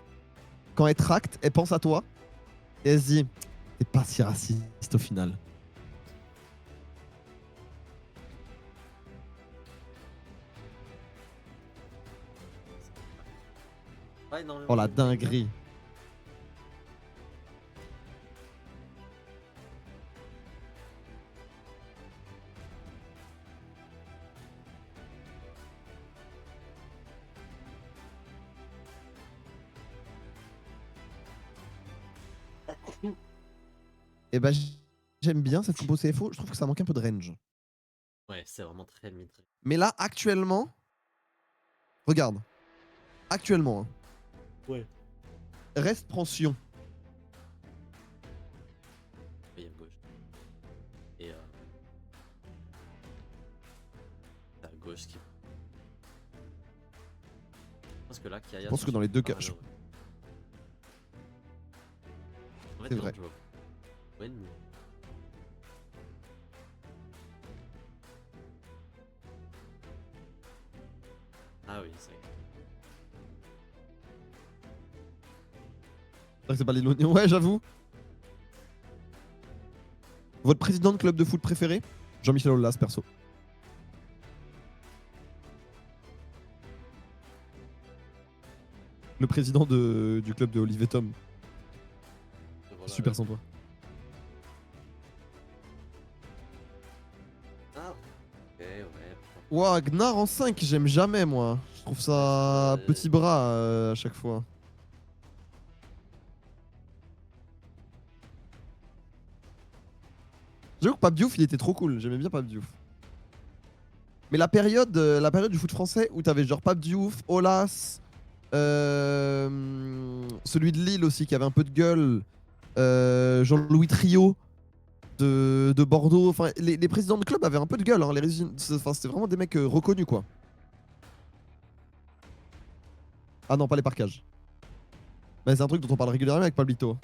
Quand elle tracte, elle pense à toi. Et elle se dit, t'es pas si raciste au final. Oh la dinguerie. Et bah j'aime bien cette compo CFO, je trouve que ça manque un peu de range. Ouais, c'est vraiment très mid. Mais là, actuellement, regarde. Actuellement, hein. Ouais. Reste prend Sion. Oui, à gauche. Et à gauche qui. Je pense que là, Kaya. Je pense que dans les deux cas. En fait, C'est vrai. tu vois. Gwen. Ah oui, c'est vrai. C'est pas les Loniens. Ouais, j'avoue. Votre président de club de foot préféré? Jean-Michel Aulas, perso. Le président du club de Olivier Tom. Voilà, Super ouais. sympa. Ah, ok, ouais. Ouah, Gnar en 5, j'aime jamais moi. Je trouve ça Ouais, petit bras à chaque fois. J'avoue que Pape Diouf, il était trop cool. J'aimais bien Pape Diouf. Mais la période du foot français où t'avais genre Pape Diouf, Aulas, celui de Lille aussi qui avait un peu de gueule, Jean-Louis Trio de Bordeaux. Enfin, les présidents de club avaient un peu de gueule. Hein. C'était vraiment des mecs reconnus quoi. Ah non, pas les parcages. Mais c'est un truc dont on parle régulièrement avec Pablito.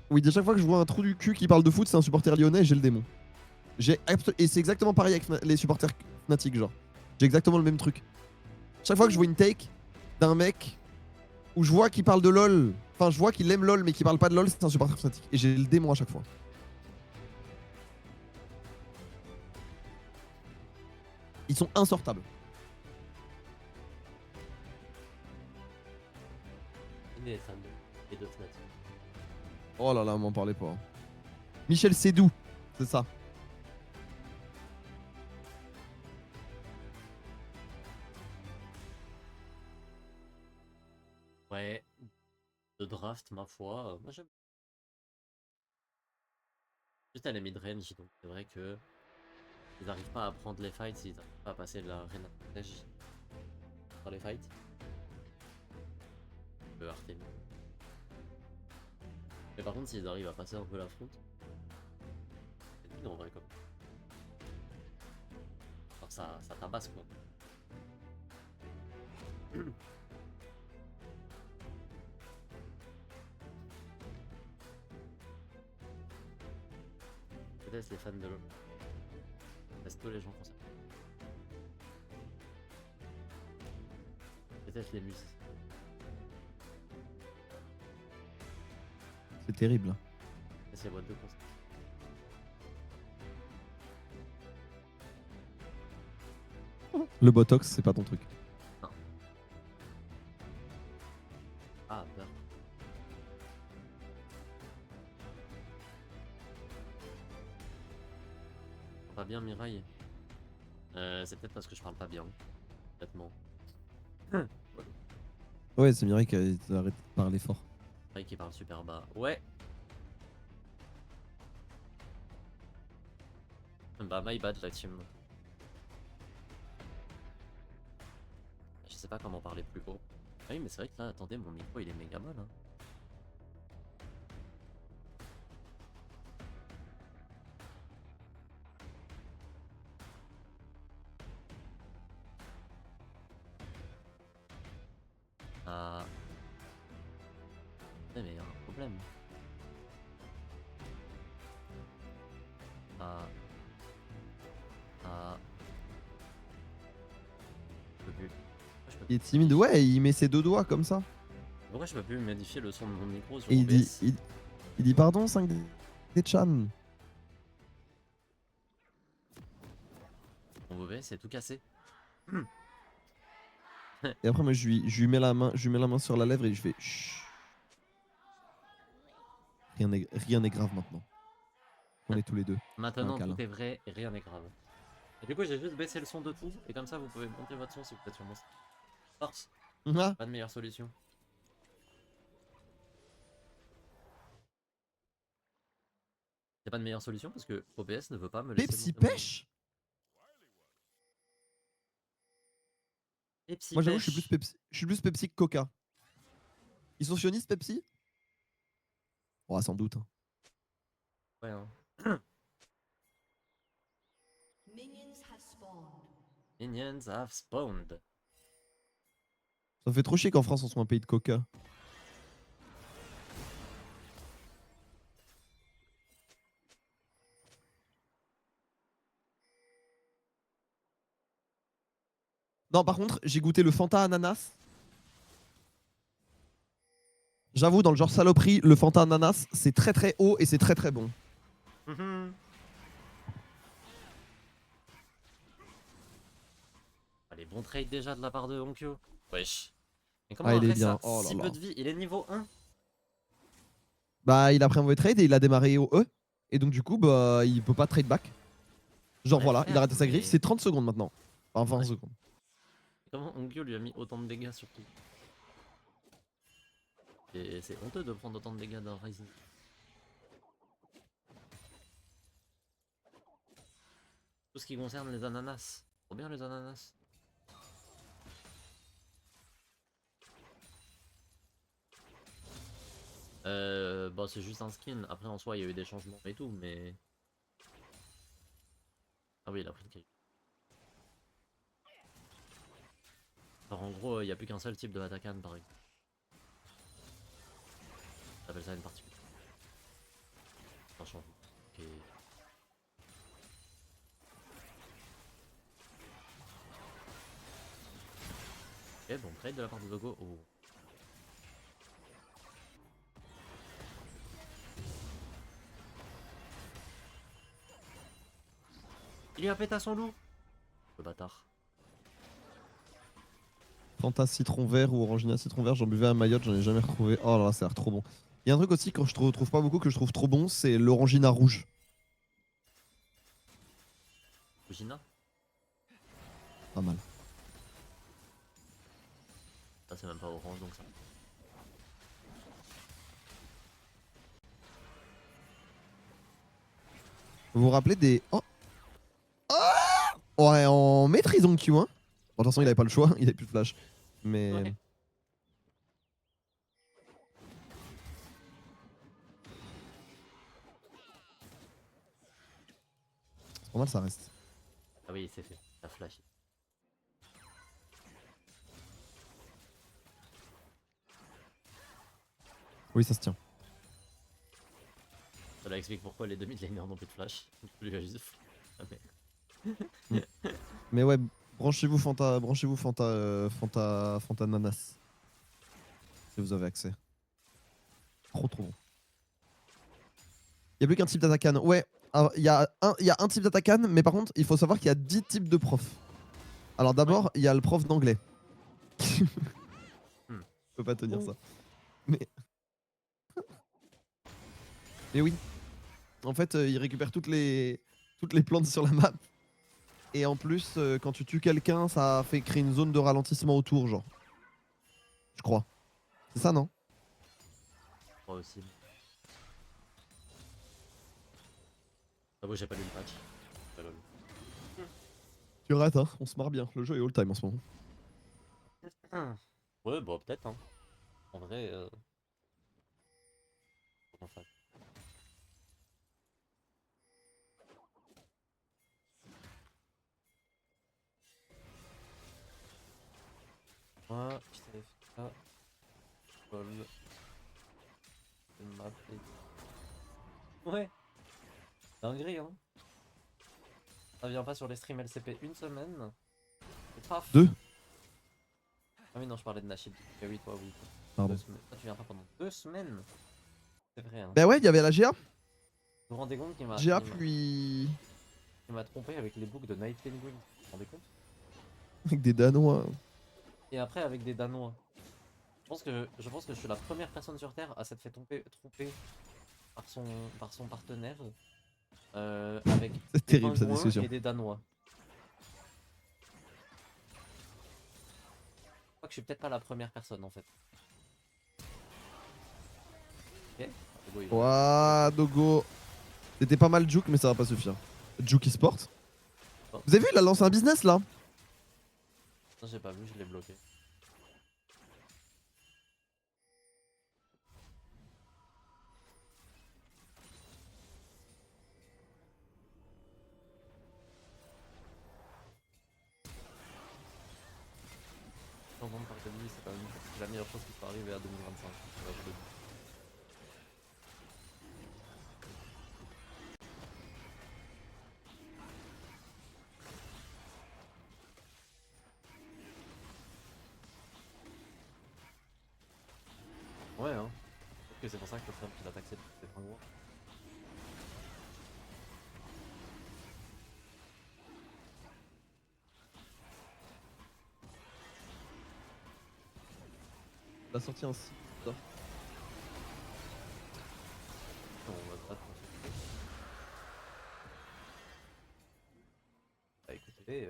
Oui, à chaque fois que je vois un trou du cul qui parle de foot, c'est un supporter lyonnais et j'ai le démon. Et c'est exactement pareil avec les supporters Fnatic, genre. J'ai exactement le même truc. Chaque fois que je vois une take d'un mec où je vois qu'il parle de LoL, enfin je vois qu'il aime LoL mais qu'il parle pas de LoL, c'est un supporter Fnatic. Et j'ai le démon à chaque fois. Ils sont insortables. Il est fan de Fnatic. Oh là là, m'en parlez pas. Michel Sédou, c'est ça. Ouais, de draft, ma foi, moi j'aime. Juste à la mid-range, donc c'est vrai que ils n'arrivent pas à prendre les fights, ils n'arrivent pas à passer de la reine stratège dans les fights. Artemis. Mais par contre, s'ils arrivent à passer un peu la fronte, c'est bien en vrai, comme. Alors ça tabasse quoi. Peut-être les fans de LoL. Parce que les gens font ça. Peut-être les musiciens. C'est terrible. C'est la boîte de concert. Le Botox, c'est pas ton truc. Non. c'est peut-être parce que je parle pas bien. Honnêtement. Ouais, c'est Mireille qui a arrêté de parler fort. Pareil qui parle super bas. Ouais. Bah, my bad, la team. Je sais pas comment parler plus haut. Ah oui, mais c'est vrai que là, attendez, mon micro il est méga mal. Hein. Ah. Mais il y a un problème. Ah. Ah. Je peux plus. Pourquoi je peux Il est plus timide, modifier- ouais, il met ses deux doigts comme ça. Pourquoi je peux plus modifier le son de mon micro sur Et OBS? il dit pardon, 5 des Chan. Mon OBS est tout cassé. Et après, moi, je lui mets la main sur la lèvre et je fais chut. Rien n'est grave maintenant. On est tous les deux. Maintenant, Un câlin. tout est vrai et rien n'est grave. Et du coup, j'ai juste baissé le son de tout, et comme ça, vous pouvez monter votre son si vous êtes sur mon Force, Ah, pas de meilleure solution. C'est pas de meilleure solution parce que OBS ne veut pas me laisser Pepsi monter mon... pêche. Pepsi Moi, j'avoue, pêche. je suis plus Pepsi que Coca. Ils sont sionistes, Pepsi? Oh, sans doute. Hein. Ouais, hein. Minions have spawned. Ça fait trop chier qu'en France, on soit un pays de Coca. Non, par contre, j'ai goûté le Fanta ananas. J'avoue, dans le genre saloperie, le Fanta ananas, c'est très très haut et c'est très très bon. Allez, bon trade déjà de la part de Onkyo. Wesh. Mais comment Ah, il est après bien. ça, Oh là si peu là. de vie, il est niveau 1. Bah, il a pris un mauvais trade et il a démarré au E. Et donc, du coup, bah, il peut pas trade back. Genre, Ouais, voilà, il a frère, arrêté sa griffe. mais- C'est 30 secondes maintenant. Enfin, 20 Ouais. secondes. Comment Onkyo lui a mis autant de dégâts surtout? Et c'est honteux de prendre autant de dégâts d'un Ryzen. Tout ce qui concerne les ananas. Trop bien les ananas. Bah c'est juste un skin. Après en soi il y a eu des changements et tout, mais... Ah oui, il a pris le kill. Alors en gros, il n'y a plus qu'un seul type de Atakan par exemple. J'appelle ça une particule. Un changement. Ok. Ok, bon trade de la part de Dogo. Oh. Il lui a pété à son loup. Le bâtard. Fanta citron vert ou Orangina citron vert, j'en buvais à Mayotte, j'en ai jamais retrouvé. Oh là là, ça a l'air trop bon. Il y a un truc aussi, quand je trouve pas beaucoup, que je trouve trop bon, c'est l'Orangina rouge. Fujina. Pas mal. Ça c'est même pas orange donc ça. Vous vous rappelez des... Oh, ouais, en maîtrise Q, hein. Bon, de toute façon, il avait pas le choix, il avait plus de flash. Mais... Ouais. C'est pas mal, ça reste. Ah oui, c'est fait. La flash. Oui, ça se tient. Cela explique pourquoi les demi-laners n'ont plus de flash. Lui, il a juste... Ah, mais... Mais ouais, branchez-vous Fanta, Fanta Nanas. Si vous avez accès. Trop trop bon. Il n'y a plus qu'un type d'Atakan. Ouais, il y a un type d'Atakan, mais par contre, il faut savoir qu'il y a 10 types de profs. Alors d'abord, il y a le prof d'anglais. Je peux pas tenir ça. Mais... Mais oui. En fait, il récupère toutes les plantes sur la map. Et en plus, quand tu tues quelqu'un, ça fait créer une zone de ralentissement autour, genre. Je crois. C'est ça, non? Moi aussi. Ah bon, j'ai pas lu le patch. Ah, lol. Tu rates, hein. On se marre bien. Le jeu est all time en ce moment. Ouais, bon, peut-être, hein. En vrai, comment faire. Moi, JTFK, lol, map et... Ouais, dinguerie, hein. Ça vient pas sur les streams LCP une semaine. Et paf. 2. Ah oui, non, je parlais de Nashid. Ah oui, toi, oui. Pardon. 2 semaines. Ah, tu viens pas pendant 2 semaines. C'est vrai, hein. Bah ouais, il y avait la GA. Vous vous rendez compte qu'il GA puis... m'a trompé avec les books de Night Penguin. Vous vous rendez compte? Avec des Danois. Et après avec des Danois. Je pense que je suis la première personne sur Terre à s'être fait tromper par son partenaire avec C'est des terrible, cette pingouins discussion. et des Danois. Je crois que je suis peut-être pas la première personne en fait. Ok. Dogo, il va- Ouah, Dogo. C'était pas mal Juke, mais ça va pas suffire. Juke eSport. Oh. Vous avez vu, il a lancé un business là. Non, j'ai pas vu, je l'ai bloqué. Entendre par lui, c'est quand même la meilleure chose qui peut arriver à 2025. Ouais, je le dis. Ouais, hein. Peut-être que c'est pour ça que Trump il a taxé les pingouins. Il a sorti un site. On va se battre contre ce truc. Bah écoutez,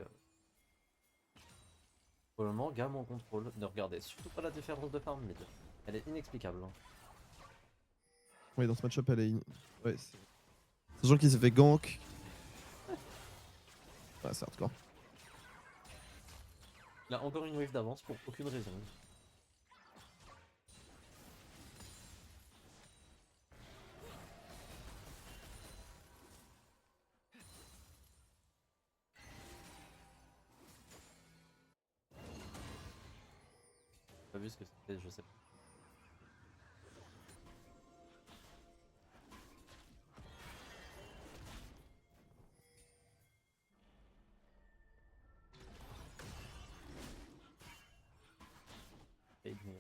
pour le moment, gamme en contrôle. Ne regardez surtout pas la différence de farm mid. Elle est inexplicable. Hein. Oui, dans ce match-up, elle est. Ouais, c'est. Sachant qu'il s'est fait gank. Ouais, c'est hardcore. Il a encore une wave d'avance pour aucune raison. J'ai pas vu ce que c'était, je sais pas. Et bon.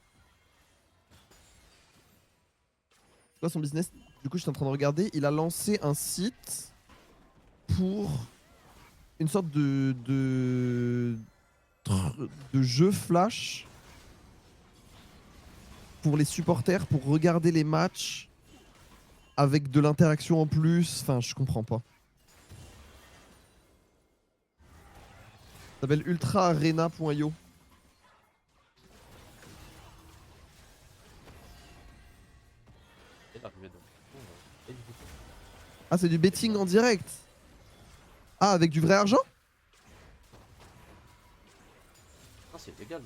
C'est quoi son business? Du coup, je suis en train de regarder. Il a lancé un site pour une sorte de jeu flash pour les supporters pour regarder les matchs avec de l'interaction en plus. Enfin, je comprends pas. Ça s'appelle ultraarena.io. Et l'arrivée de. Et du coup. Ah, c'est du betting en direct. Ah, avec du vrai argent? Ah, c'est illégal.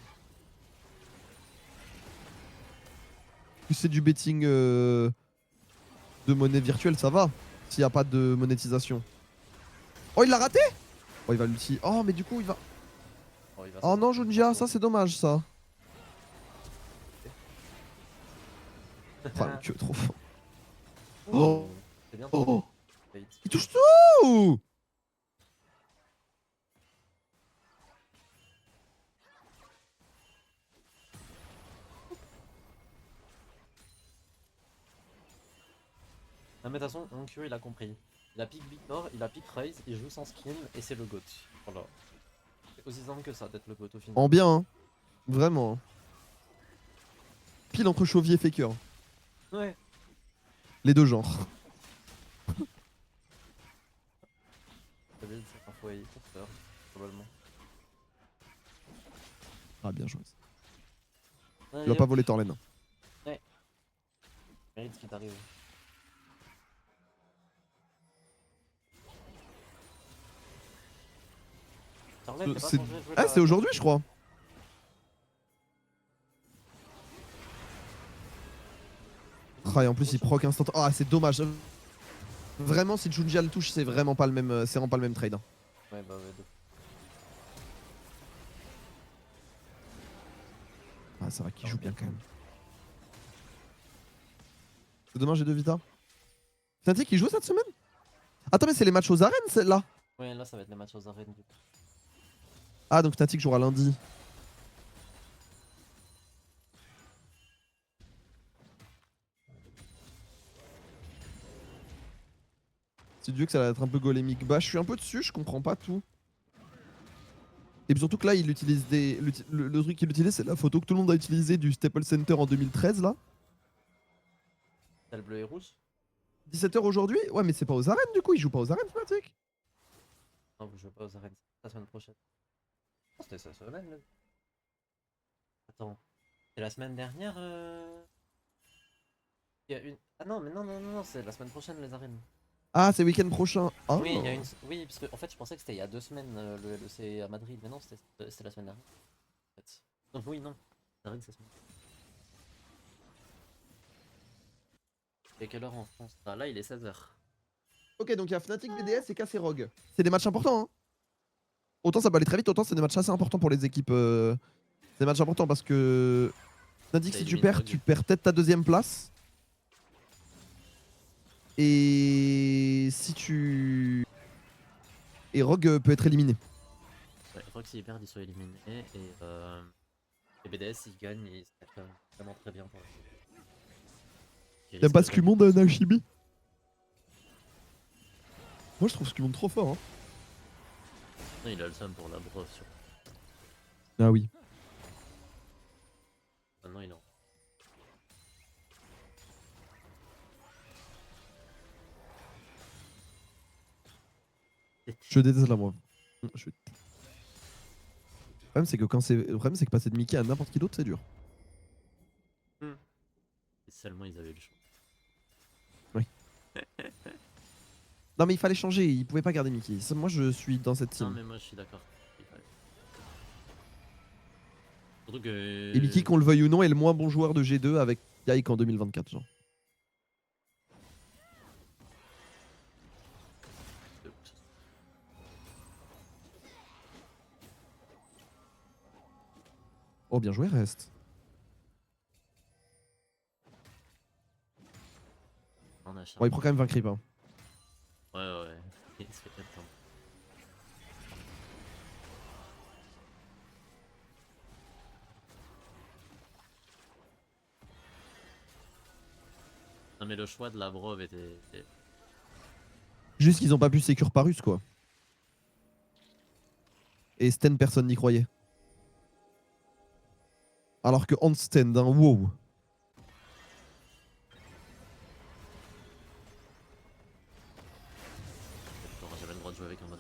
Si c'est du betting de monnaie virtuelle, ça va. S'il n'y a pas de monétisation. Oh, il l'a raté? Oh, il va l'ulti. Oh, mais du coup, il va. Oh, il va Oh non, sortir. Junjia, ça c'est dommage, ça. Enfin, que trop fort. Oh. C'est bien. Oh, Bait. il touche tout. Non mais de toute façon, Onkyo il a compris. Il a pick Victor, il a pick Raze, il joue sans skin et c'est le GOAT. Voilà. C'est aussi simple que ça d'être le GOAT au final. En bien, hein. Vraiment. Hein. Pile entre Chauvier et Faker. Ouais. Les deux genres. T'as vu, c'est un foyer pour peur. probablement. Ah, bien joué. Tu Allez, vas pas hop, voler Torlen. mérite ce qui t'arrive. Torlen, t'es pas C'est- censé jouer Ah, la- c'est aujourd'hui, je crois. Ah, et en plus, il proc instant. Ah, c'est dommage. Vraiment, si Junji le touche, c'est vraiment pas le même, c'est vraiment pas le même trade. Hein. Ouais, bah ouais, Ah, c'est vrai qu'il joue bien quand même. C'est dommage, j'ai deux Vita. Fnatic, il joue cette semaine? Attends, mais c'est les matchs aux arènes, celle-là? Ouais, là ça va être les matchs aux arènes du coup. Ah, donc Fnatic jouera lundi. C'est Dieu que ça va être un peu golémique. Bah, je suis un peu dessus, je comprends pas tout. Et puis surtout que là, il utilise des. Le truc qu'il utilise, c'est la photo que tout le monde a utilisée du Staples Center en 2013, là. T'as le bleu et rouge? 17h aujourd'hui? Ouais, mais c'est pas aux arènes du coup, il joue pas aux arènes, Fnatic. Non, vous jouez pas aux arènes, c'est la semaine prochaine. Oh, c'était cette semaine là. Attends, c'est la semaine dernière il y a une... Ah non, mais non, c'est la semaine prochaine les arènes. Ah, c'est week-end prochain. Ah. Oui, il y a une... Oui, parce que en fait je pensais que c'était il y a 2 semaines le LEC à Madrid, mais non, c'était la semaine dernière. En fait. Donc oui, non, les arènes c'est semaine. Il est quelle heure en France? Ah là il est 16h. Ok, donc il y a Fnatic, BDS et KC Rogue. C'est des matchs importants, hein. Autant ça peut aller très vite, autant c'est des matchs assez importants pour les équipes. C'est des matchs importants parce que Fnatic, Ça si élimine Rogue. tu perds peut-être ta deuxième place. Et si tu. Et Rogue peut être éliminé. Ouais, Rogue s'ils perdent ils sont éliminés et BDS ils gagnent et c'est vraiment très bien pour eux. Ils T'aimes risquent pas de gagner. Scumonde Nashimi? Moi je trouve Scumonde trop fort. Hein. Non, il a le seum pour la brof sur... Ah oui. Maintenant il est en... Je déteste la moi. Le problème c'est que le problème c'est que passer de Mickey à n'importe qui d'autre c'est dur. Et seulement ils avaient le choix. Non mais il fallait changer, il pouvait pas garder Mickey. Moi je suis dans cette Non team. mais moi je suis d'accord. Il fallait. Surtout que... Et Mickey, qu'on le veuille ou non, est le moins bon joueur de G2 avec Yike en 2024. Genre. Oh bien joué, reste. On a Bon il prend quand même 20 creeps. Hein. Ouais. Il se fait pas de temps. Non mais le choix de la brove était... Juste qu'ils ont pas pu sécure Parus quoi. Et Sten personne n'y croyait. Alors que on stand, hein, wow. J'avais le droit de jouer avec un mode.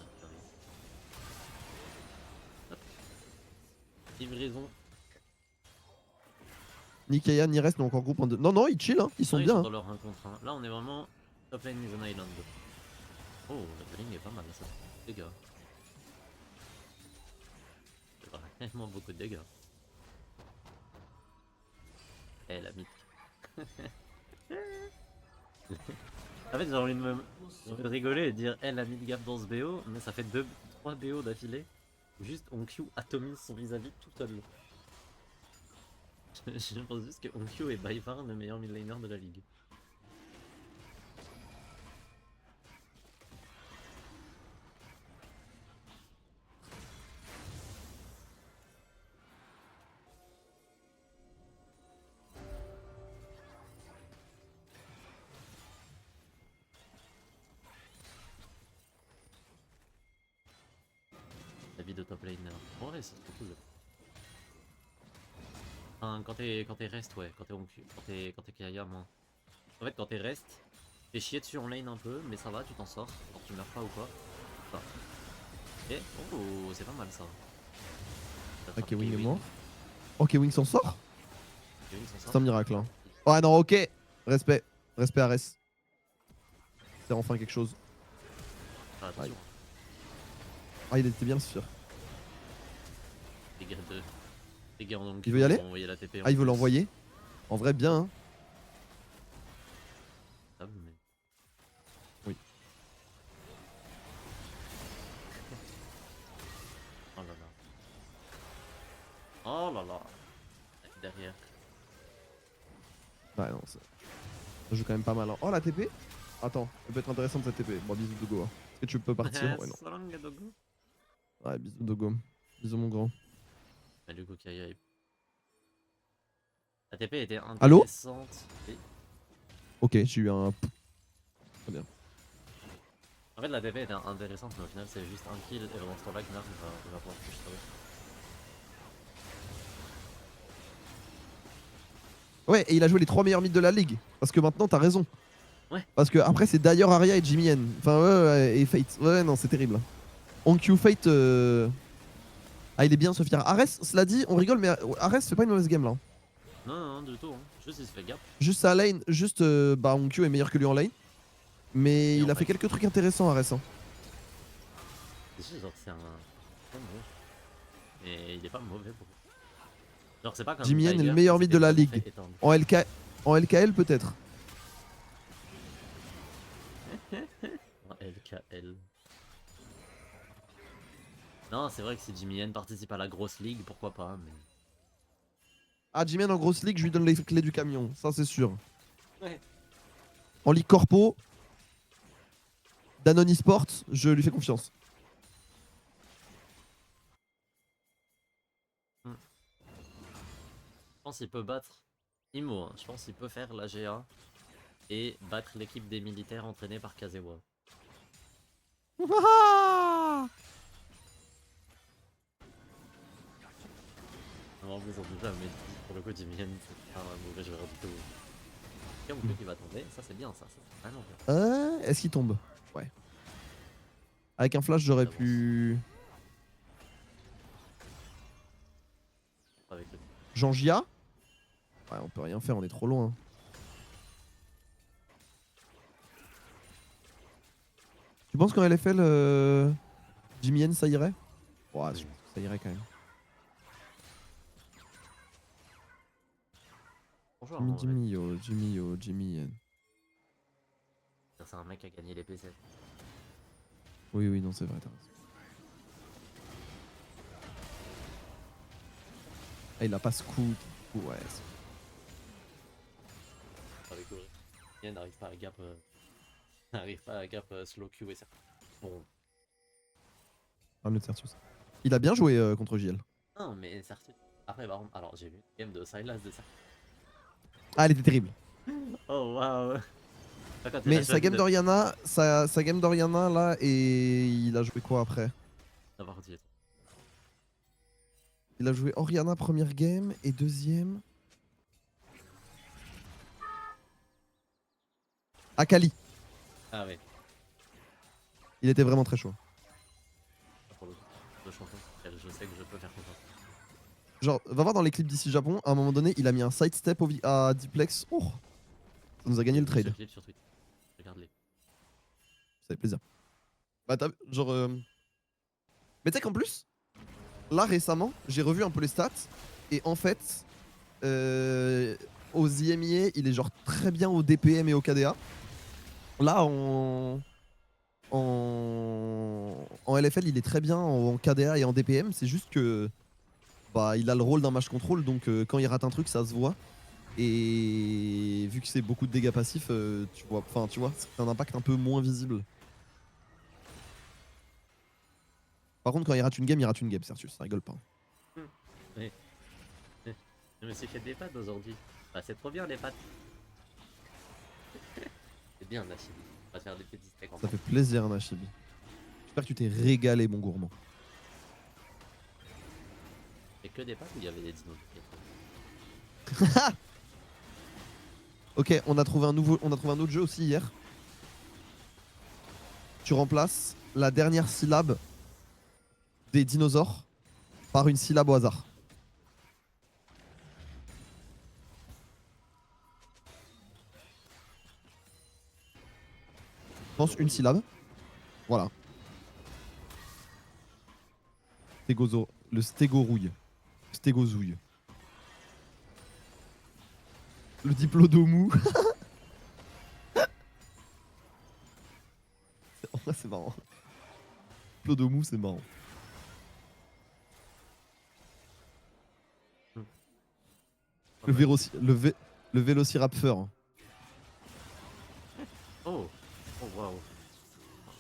Livraison. Ni Kaya ni Rest n'ont encore groupe en deux. Non, non, ils chill, hein. Ils sont Non, bien. ils sont Hein. dans leur 1 contre 1. Là on est vraiment top lane Musen Island. Oh, la ligne est pas mal ça. Dégâts. C'est vraiment beaucoup de dégâts. Eh la mythe. En fait j'ai envie de rigoler et de dire la mid gap dans ce BO, mais ça fait 3 BO d'affilée. Juste Onkyu atomise son vis-à-vis tout seul. Je pense juste que Onkyu est by far le meilleur mid laner de la ligue. La vie de top laner. Ouais, c'est trop cool. Enfin, quand t'es rest, ouais, quand t'es Onkyu, quand t'es Kaya, moins. En fait, quand t'es rest, t'es chier dessus en lane un peu, mais ça va, tu t'en sors. Quand tu meurs pas ou quoi. Enfin, Et oh, c'est pas mal ça. Ok, Wing est mort. Ok, Wing s'en sort. Kevin s'en C'est sort. un miracle. Hein. Oh non, ok. Respect. Respect Ares. C'est enfin quelque chose. Ah, attention. Ah, il était bien le sphere. Les gars de. Les gars en Il veut y aller? envoyer la TP. Ah, il veut l'envoyer. En vrai, bien. Hein. Ah, mais... Oui. Oh là là. Oh là là. Derrière. Ouais, non, ça joue quand même pas mal. Hein. Oh, la TP. Attends, ça peut être intéressant cette TP. Bon, bisous Dogo. Hein. Est-ce que tu peux partir? Ouais, non. Salang, Dogo. Ouais, bisous Dogo. Bisous mon grand. Ah, du coup, Kaya. La TP était Allô? intéressante. Et... Ok, j'ai eu un. Très bien. En fait, la TP était intéressante, mais au final, c'est juste un kill. Et dans ce temps-là, Knarf va pouvoir push ça. Ouais, et il a joué les 3 meilleurs mythes de la ligue. Parce que maintenant, t'as raison. Ouais. Parce que après, c'est d'ailleurs Arya et Jimmy N. Enfin, ouais, et Fate. Ouais, non, c'est terrible. On Q Fate. Ah, il est bien, Sophia. Ares, cela dit, on rigole, mais Ares fait pas une mauvaise game là. Non, non, du tout. Hein. Juste, il se fait gap. Juste sa lane, juste bah, On Q est meilleur que lui en lane. Mais Et il en a fait fight. quelques trucs intéressants, Ares. Hein. C'est juste, genre, c'est un. Pas mauvais. Mais il est pas mauvais pour. Genre, c'est pas comme Jimmy N est Tiger le meilleur qui mid de s'était la vraiment ligue. fait éteindre. En LKL, peut-être. En LKL. Non, c'est vrai que si Jimmy N participe à la grosse ligue, pourquoi pas, mais. Ah, Jimmy N en grosse ligue, je lui donne les clés du camion. Ça, c'est sûr. Ouais. En ligue corpo, Danone eSport, je lui fais confiance. Je pense qu'il peut battre Imo. Hein. Je pense qu'il peut faire la GA et battre l'équipe des militaires entraînée par Kazewa. En plus, on peut jamais dit pour le coup, Jimmy N, c'est pas un mauvais joueur du tout. Quelqu'un ou deux qui va tomber, ça c'est bien, ça. C'est vraiment bien. Est-ce qu'il tombe? Ouais. Avec un flash, j'aurais pu. Avec le... Jangia? Ouais, on peut rien faire, on est trop loin. Tu penses qu'en LFL, Jimmy N, ça irait? Ouais, Oui. ça irait quand même. Bonjour, Jimmy N. c'est un mec qui a gagné les PC. Oui, oui, non, c'est vrai, t'as raison. Ah, il a pas scout. Ouais. Avec Ori. Il n'arrive pas à gap. N'arrive pas à gap slow Q et ça. Bon. Un autre Certus. Il a bien joué contre JL. Non, mais Certus. Après, par contre, alors j'ai vu une game de Silas de Certus. Ah, elle était terrible. Oh waouh! Mais sa game d'Oriana, sa game d'Oriana là, et il a joué quoi après? Il a joué Oriana première game et deuxième. Akali. Ah ouais. Il était vraiment très chaud. Pour le coup, le champion, je sais que je peux faire confiance. Genre, va voir dans les clips d'ici Japon, à un moment donné, il a mis un sidestep à Diplex. Oh, ça nous a gagné le trade. Ça clip sur Twitter. Regarde-les. fait plaisir. Bah, t'as genre. Mais tu sais qu'en plus, là récemment, j'ai revu un peu les stats. Et en fait, aux IMIA, il est genre très bien au DPM et au KDA. Là, en LFL, il est très bien en KDA et en DPM. C'est juste que bah, il a le rôle d'un match control, donc quand il rate un truc, ça se voit. Et vu que c'est beaucoup de dégâts passifs, tu vois, c'est un impact un peu moins visible. Par contre, quand il rate une game, Certus, ça rigole pas. Oui. Je me suis fait des pâtes aujourd'hui. Bah, c'est trop bien les pâtes. C'est bien, Nachibi. On va faire des petits steaks en Ça fait plaisir, Nachibi. J'espère que tu t'es régalé, mon gourmand. Et que des pâtes ou il y avait des dinos? Ok, on a trouvé un autre jeu aussi hier. Tu remplaces la dernière syllabe des dinosaures par une syllabe au hasard. Je pense une syllabe. Voilà. Le stégorouille. Stégozouille. Le diplodomou. En vrai, c'est marrant. Diplodomou, c'est marrant. Le vélociraptor. Oh, oh waouh.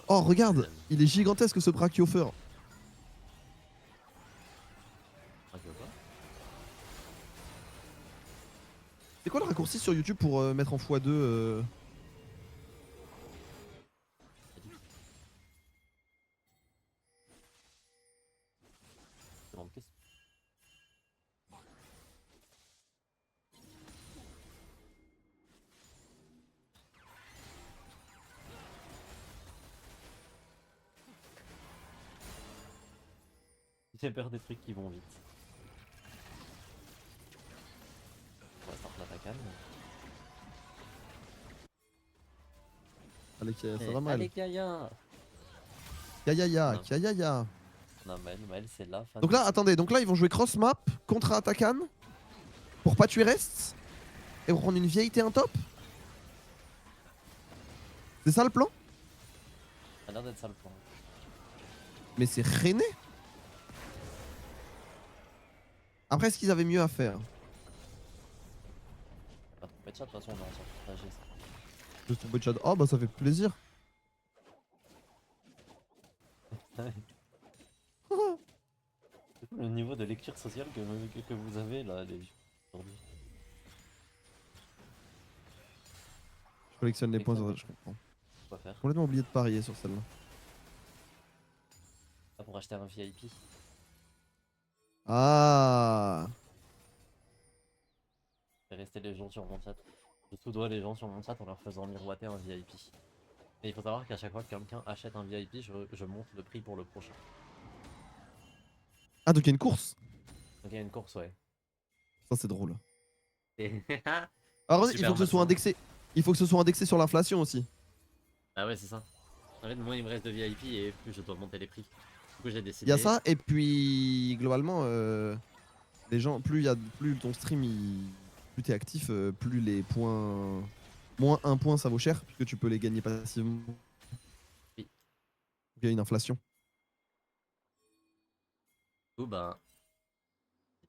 Oh, regarde, il est gigantesque ce brachiopheur. C'est quoi le raccourci sur YouTube pour mettre en x2 J'ai peur des trucs qui vont vite. On va sortir la canne. Allez, ça va mal. Allez, Gaïa. Kayaya. Non, Maël, c'est là. Donc là, attendez, donc là ils vont jouer cross map contre Atakan pour pas tuer Rest et pour prendre une vieille T1 top. C'est ça le plan? Ça a l'air d'être ça le plan. Mais c'est René. Après, est-ce qu'ils avaient mieux à faire? Pas trop de chat, de toute façon, on va en partager ça. Je tomber de chat. Oh bah ça fait plaisir. C'est quoi le niveau de lecture sociale que vous avez là aujourd'hui? Je collectionne les points, je comprends. Quoi faire? J'ai complètement oublié de parier sur celle-là. Ah, pour acheter un VIP. Ah. Je vais rester les gens sur mon chat. Je soudoie les gens sur mon chat en leur faisant miroiter un VIP. Et il faut savoir qu'à chaque fois que quelqu'un achète un VIP, je monte le prix pour le prochain. Ah, donc il y a une course. Donc il y a une course, ouais. Ça c'est drôle. Et... Alors il Super faut que ce soit malsain. indexé. Il faut que ce soit indexé sur l'inflation aussi. Ah ouais, c'est ça. En fait, moins il me reste de VIP et plus je dois monter les prix. Du coup, j'ai Il décidé. y a ça et puis globalement les gens plus ton stream plus t'es actif, plus les points moins 1 point ça vaut cher puisque tu peux les gagner passivement. Oui. Il y a une inflation. Du coup, bah.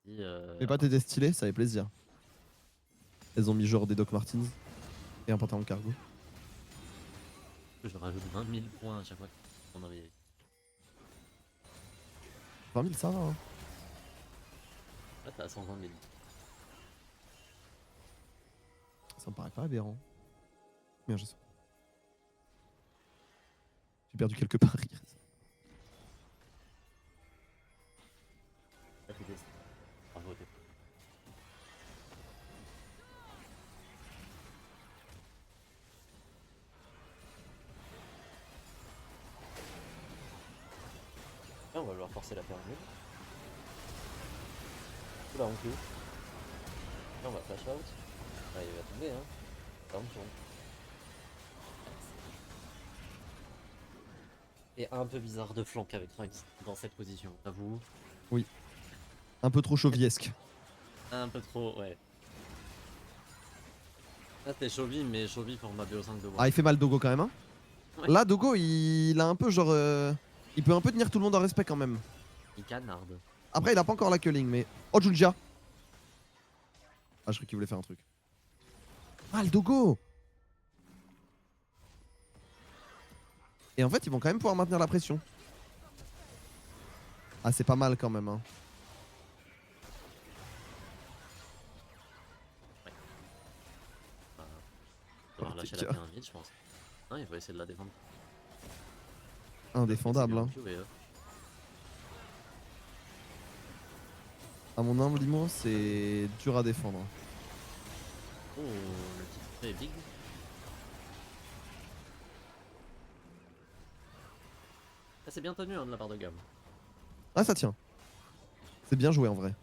J'ai dit, Mais pas t'étais stylé, ça fait plaisir. Elles ont mis genre des Doc Martens et un pantalon cargo. je rajoute 20 000 points à chaque fois qu'on a VIP. 20 000 ça va hein. Là, t'as 120 000. Ça me paraît pas aberrant. Bien, je sais. J'ai perdu quelques paris. Bravo, t'es. Et on va leur forcer la pyramide. Oula, on clôt. Là, on va flash out. Ah, il va tomber, hein. Attention. Et un peu bizarre de flank avec Trunks dans cette position, j'avoue. Oui. Un peu trop chauviesque. Un peu trop, ouais. Là, t'es Chovy, mais Chovy format BO5 de Ah, il fait mal Dogo quand même. Hein. Ouais. Là, Dogo, il a un peu genre. Il peut un peu tenir tout le monde en respect quand même. Il canarde. Après, il a pas encore la culling, mais. Oh, Junja. Ah, je croyais qu'il voulait faire un truc. Ah, le Dogo. Et en fait, ils vont quand même pouvoir maintenir la pression. Ah, c'est pas mal quand même. Hein. Il va relâcher la pyramide, je pense. Non, il va essayer de la défendre. Indéfendable. Hein. À mon humble limo, c'est dur à défendre. Oh, le titre est big. Ah, c'est bien tenu hein, de la part de Gab. Ah, ça tient. C'est bien joué en vrai.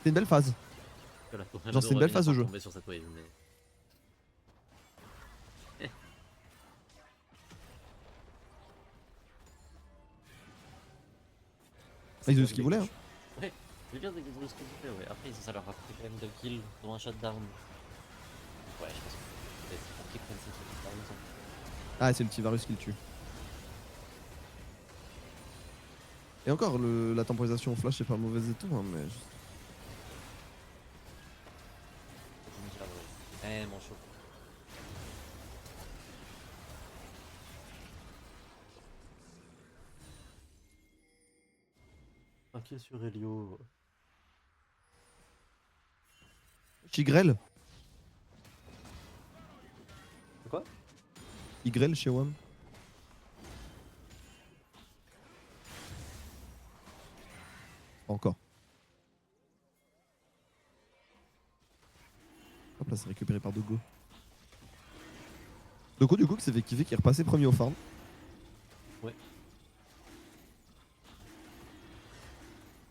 C'est une belle phase. Genre, c'est une belle phase de jeu. Sur cette wave, mais... Ils ont eu ce qu'ils voulaient. Hein. Ouais, c'est bien de ce qu'ils voulaient, ouais. Après, ça leur a pris quand même 2 kills dans un shutdown. Ouais, je pense que c'est pour qu'ils prennent ces shutdowns. Ah, c'est le petit Varus qui le tue. Et encore, la temporisation au flash, c'est pas mauvaise et tout, hein, mais. Eh, mon chaud. Ok, sur Helio. Chigrel. Quoi? Igrel chez WAM. Encore. Hop là, c'est récupéré par Dogo. Dogo, du coup, qui s'est fait kiffer, qui est repassé premier au farm. Ouais.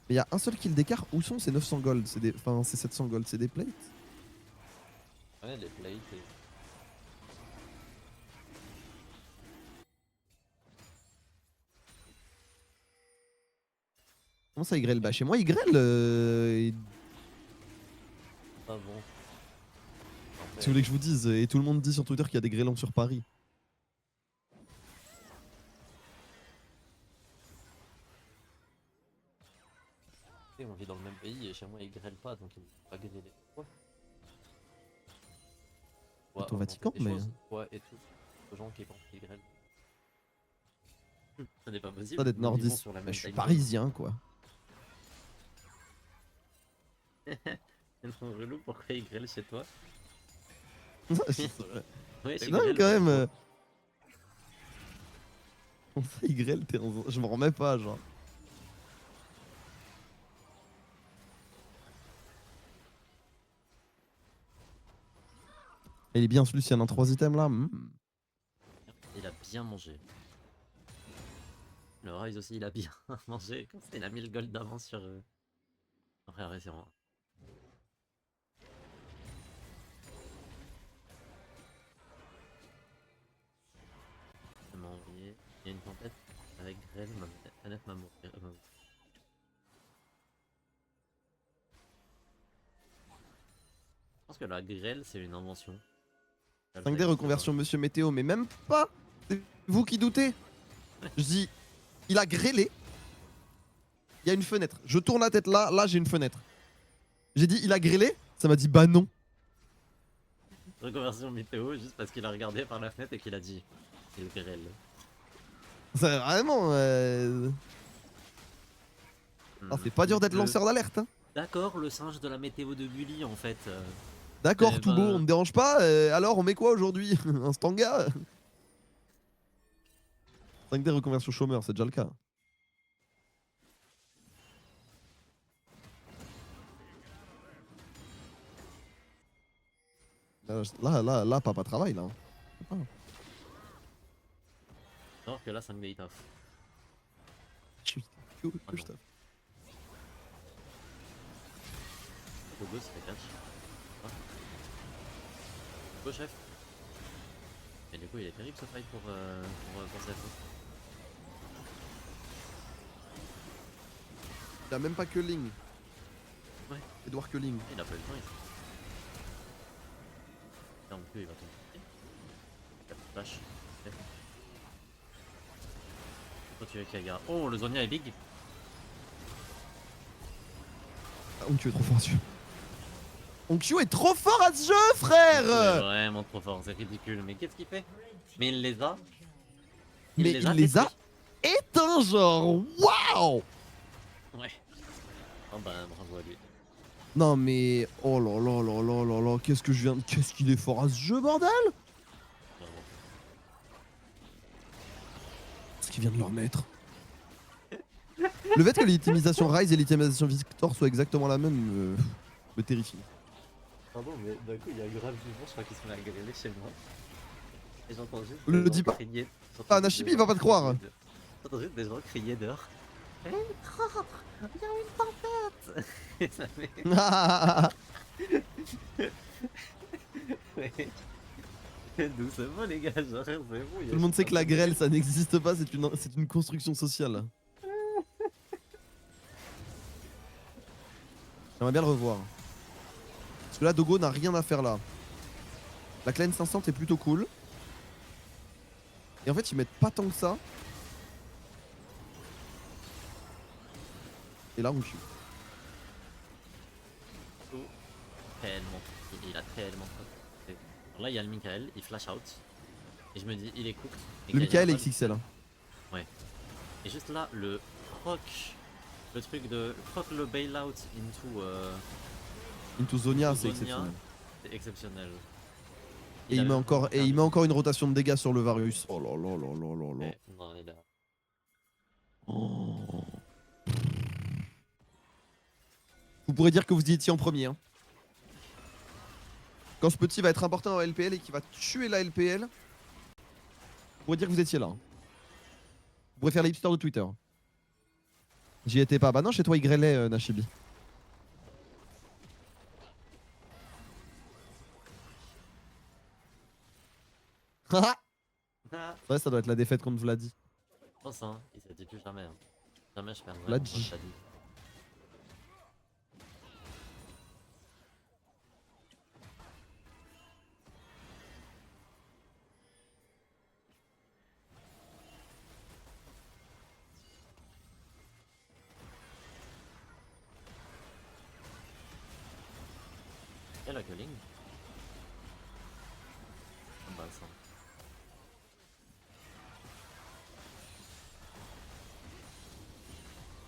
Mais il y a un seul kill d'écart. Où sont ces 900 gold? C'est des... Enfin, c'est 700 gold, c'est des plates? Ouais, les plates et... Comment ça, Igrel? Bah, chez moi, Igrel. Ah bon. Si vous voulez que je vous dise, et tout le monde dit sur Twitter qu'il y a des grêlons sur Paris. On vit dans le même pays et chez moi ils grêlent pas donc ils vont pas grêler. Quoi? C'est au Vatican, mais. Ouais, et tout. Aux gens qui pensent qu'ils grêlent. Ça n'est pas possible. Ça d'être nordiste. Je suis parisien, quoi. C'est trop relou, pourquoi ils grêlent chez toi? Ouais, non, quand même. Comment ça, il grêle? Je m'en remets pas, genre. Il est bien celui-ci, il y en a 3 items là. Il a bien mangé. Le Rise aussi, il a bien mangé. Quand il a mis le gold d'avance sur. Après, c'est vrai. Il m'a envoyé. Il y a une tempête avec Grêle, ma planète m'a mourir. Je pense que la grêle, c'est une invention. 5D reconversion Monsieur Météo, mais même pas. C'est vous qui doutez. Je dis, il a grêlé. Il y a une fenêtre. Je tourne la tête là, là j'ai une fenêtre. J'ai dit, il a grêlé. Ça m'a dit, bah non. Reconversion météo, juste parce qu'il a regardé par la fenêtre et qu'il a dit, il grêle. C'est vraiment. Oh, c'est pas dur d'être lanceur d'alerte. Hein. D'accord, le singe de la météo de Bully en fait. D'accord, tout beau, on ne dérange pas. Alors, on met quoi aujourd'hui? Un stanga? 5D reconversion chômeur, c'est déjà le cas. Là, papa travaille là. Alors que là, 5D il taffe. Je taffe. Go, c'est catch. Go, chef. Et du coup, il est terrible ce fight pour cette. Il a même pas Culling. Ouais. Edouard Culling. Il a pas eu le temps ici. Non plus, il va tomber. Il a flash. Faut tuer Kaga. Oh, le Zonia est big. Ah, Onkyo est trop fort à ce jeu. Onkyo est trop fort à ce jeu, frère. C'est vraiment trop fort, c'est ridicule. Mais qu'est-ce qu'il fait? Mais il les a. Mais il les a éteints, genre. Waouh. Ouais. Oh bah, bravo à lui. Non mais oh là là là là là là, qu'est-ce que je viens de... Qu'est-ce qu'il est fort à ce jeu, bordel! Ce qu'il vient de leur mettre. Le fait que l'itemisation Rise et l'itemisation Victor soient exactement la même me terrifie. Pardon, mais d'un coup il y a grave du vent, je crois qu'ils sont agrégés chez moi. Et j'entends juste. Le dis pas. Ah, Nashibi il va pas te croire. J'entends juste des gens crier dehors. Il y a une tempête. Et ça fait- Doucement les gars, genre c'est bon. Tout le monde sait que la grêle ça n'existe pas, c'est une construction sociale. J'aimerais bien le revoir. Parce que là, Dogo n'a rien à faire là. La Clan 500 est plutôt cool. Et en fait, ils mettent pas tant que ça. Et là, on tue. Tellement. Il a tellement. Alors là, il y a le Michael, il flash out. Et je me dis, il est cooked. Le Michael est XXL. Hein. Ouais. Et juste là, le proc. Le truc de. Proc le bailout Into Zonia, into c'est Zonia, exceptionnel. c'est exceptionnel. Et il met encore une rotation de dégâts sur le Varus. Oh là là là là là là. Non, il a... Oh. Vous pourrez dire que vous y étiez en premier. Hein. Quand ce petit va être important à LPL et qu'il va tuer la LPL, vous pourrez dire que vous étiez là. Hein. Vous pourrez faire les hipsters de Twitter. J'y étais pas. Bah non, chez toi, il grêlait, Nashibi. Ouais, ça doit être la défaite contre Vladi. Je pense, hein, il s'est dit jamais. Hein. Jamais je perds Vladi. Vladi. Et la culling. Bah ça.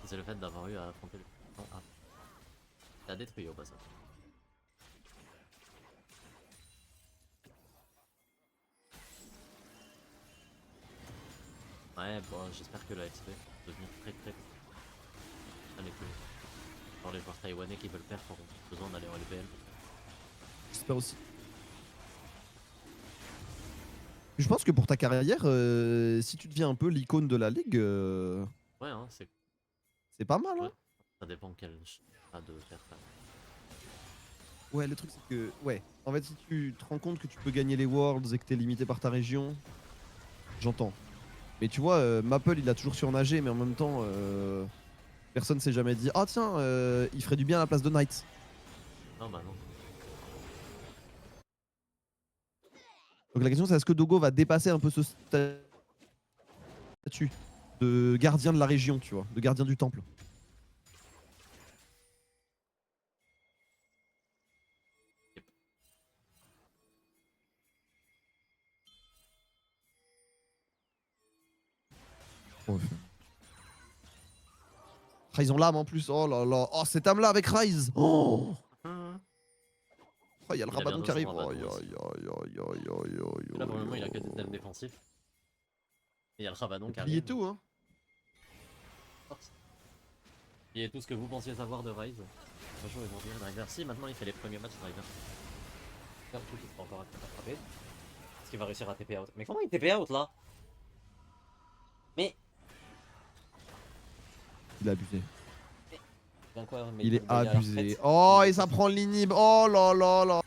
C'est le fait d'avoir eu à affronter le... Ah. T'as détruit au passage. Ouais, bon, j'espère que la XP va devenir très allez plus. Pour les joueurs taïwanais qui veulent perdre auront besoin d'aller en LPL. J'espère aussi. Je pense que pour ta carrière, si tu deviens un peu l'icône de la ligue, Ouais, hein, c'est pas mal. Hein. Ouais. Ça dépend quel choix de faire ça. Ouais, le truc c'est que, ouais, en fait, si tu te rends compte que tu peux gagner les Worlds et que t'es limité par ta région, j'entends. Mais tu vois, Maple il a toujours surnagé, mais en même temps, personne s'est jamais dit, ah tiens, il ferait du bien à la place de Knight. Non, bah non. Donc la question c'est est-ce que Dogo va dépasser un peu ce statut de gardien de la région, tu vois, de gardien du temple. Ouais. Ah, ils ont l'âme en plus, oh là là, oh cette âme là avec Ryze. Oh, il y a le Il a Rabadon bien qui arrive. raison, Aïe, Rabadon aïe, aïe, aïe, aïe, aïe, aïe, Là pour le moment il a que des aïe. thèmes défensifs. Et il y a le Rabadon qui Pliez arrive. tout, hein. Et tout ce que vous pensiez savoir de Ryze. Bonjour et bonjour Driver. Si maintenant il fait les premiers matchs Driver. Faire tout qui sera encore attrapé. Est-ce qu'il va réussir à TP out? Mais comment il TP out là? Mais. Il est abusé. Quoi, mais Il est peut le veiller à la abusé. retraite. Oh, et ça prend l'inhib. Oh là là là.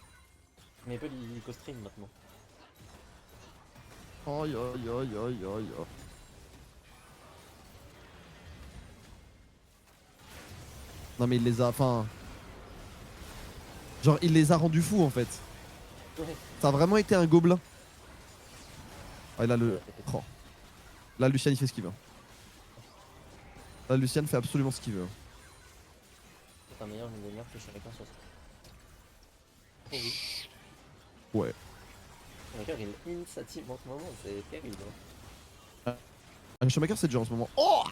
Mais il peut co-stream maintenant. Aïe, aïe, aïe, aïe, aïe. Non mais il les a, enfin... Genre il les a rendus fous en fait. Ouais. Ça a vraiment été un gobelin. Ah, là le... Oh. Là Lucian il fait ce qu'il veut. Là Lucian fait absolument ce qu'il veut. C'est un meilleur millionnaire que Shuriken sur ça. Oh oui. Ouais. Shuriken il in sa team en ce moment, c'est terrible. Hein. Un Schumacher c'est dur en ce moment. Oh,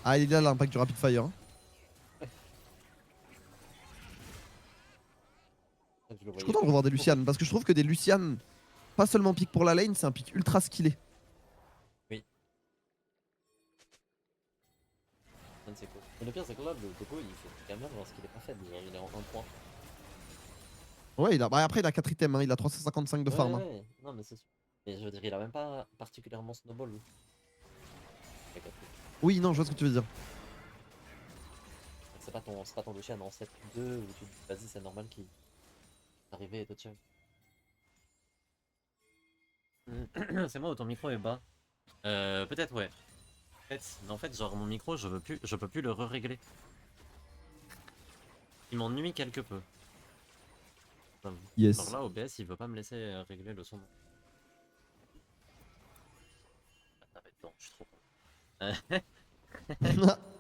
ah il est là l'impact du Rapid Fire. Hein. Je suis content de revoir des Lucian parce que je trouve que des Lucian, pas seulement pick pour la lane, c'est un pick ultra skillé. Oui. C'est cool. Mais le pire c'est que là, le Coco il fait gamin lorsqu'il est pas faible, genre il est en 1 point. Ouais, bah, après il a 4 items, hein. Il a 355 de farm. Ouais, ouais. Non mais c'est sûr. Mais je veux dire, il a même pas particulièrement snowball. Oui, non, je vois ce que tu veux dire. C'est pas ton Lucian en 7-2 où tu te dis vas-y c'est normal qu'il t'arrive et te tue. C'est moi ou ton micro est bas? Peut-être ouais. En fait, genre mon micro je peux plus le régler. Il m'ennuie quelque peu. J'avoue. Yes. Genre là OBS il veut pas me laisser régler le son. Ah bah attends, je suis trop con.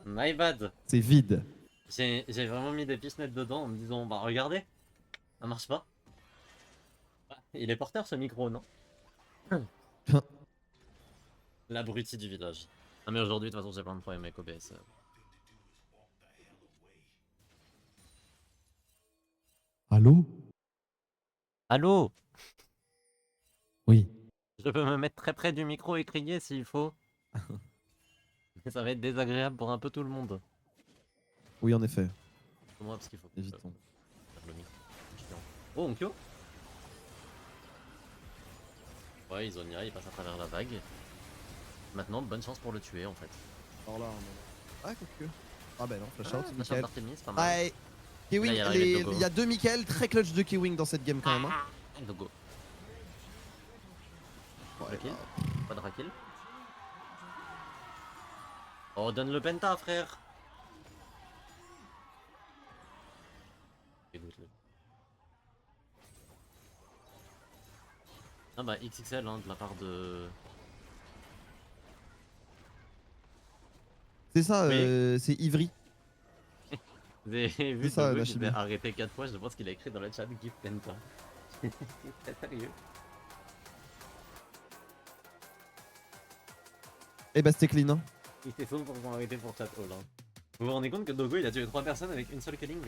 My bad. C'est vide. J'ai vraiment mis des pissenettes dedans en me disant bah regardez, ça marche pas. Il est porteur ce micro, non? L'abruti du village. Ah mais aujourd'hui de toute façon j'ai plein de problèmes avec OBS. Allô? Allô? Oui. Je peux me mettre très près du micro et crier s'il faut. Mais ça va être désagréable pour un peu tout le monde. Oui, en effet. Pour moi parce qu'il faut que Évitons. faire le micro. Oh Onkyo? Ouais Isonia il passe à travers la vague. Maintenant bonne chance pour le tuer en fait. Alors là, on... Ah, quoique. Ah ben non, flash out, Flash Mickaël. d'Artemis, pas mal. Ouais. Kiwing, Là, il y a l'arrivée de Dogo. il y a deux Mickaël très clutch de Kiwing dans cette game quand même. Hein. Dogo. Ouais, Kill. bah, Pas de rakill. Oh donne le penta frère. Écoute-le. Ah bah XXL hein, de la part de... c'est ça, Oui. c'est Ivry. Vous avez vu ça, Dogo la qui s'est chimie. arrêté 4 fois, je pense qu'il a écrit dans le chat Gift Penta. C'est sérieux. Eh bah c'était clean. Hein. Il était 100% arrêté pour chat all. Hein. Vous vous rendez compte que Dogo il a tué 3 personnes avec une seule killing?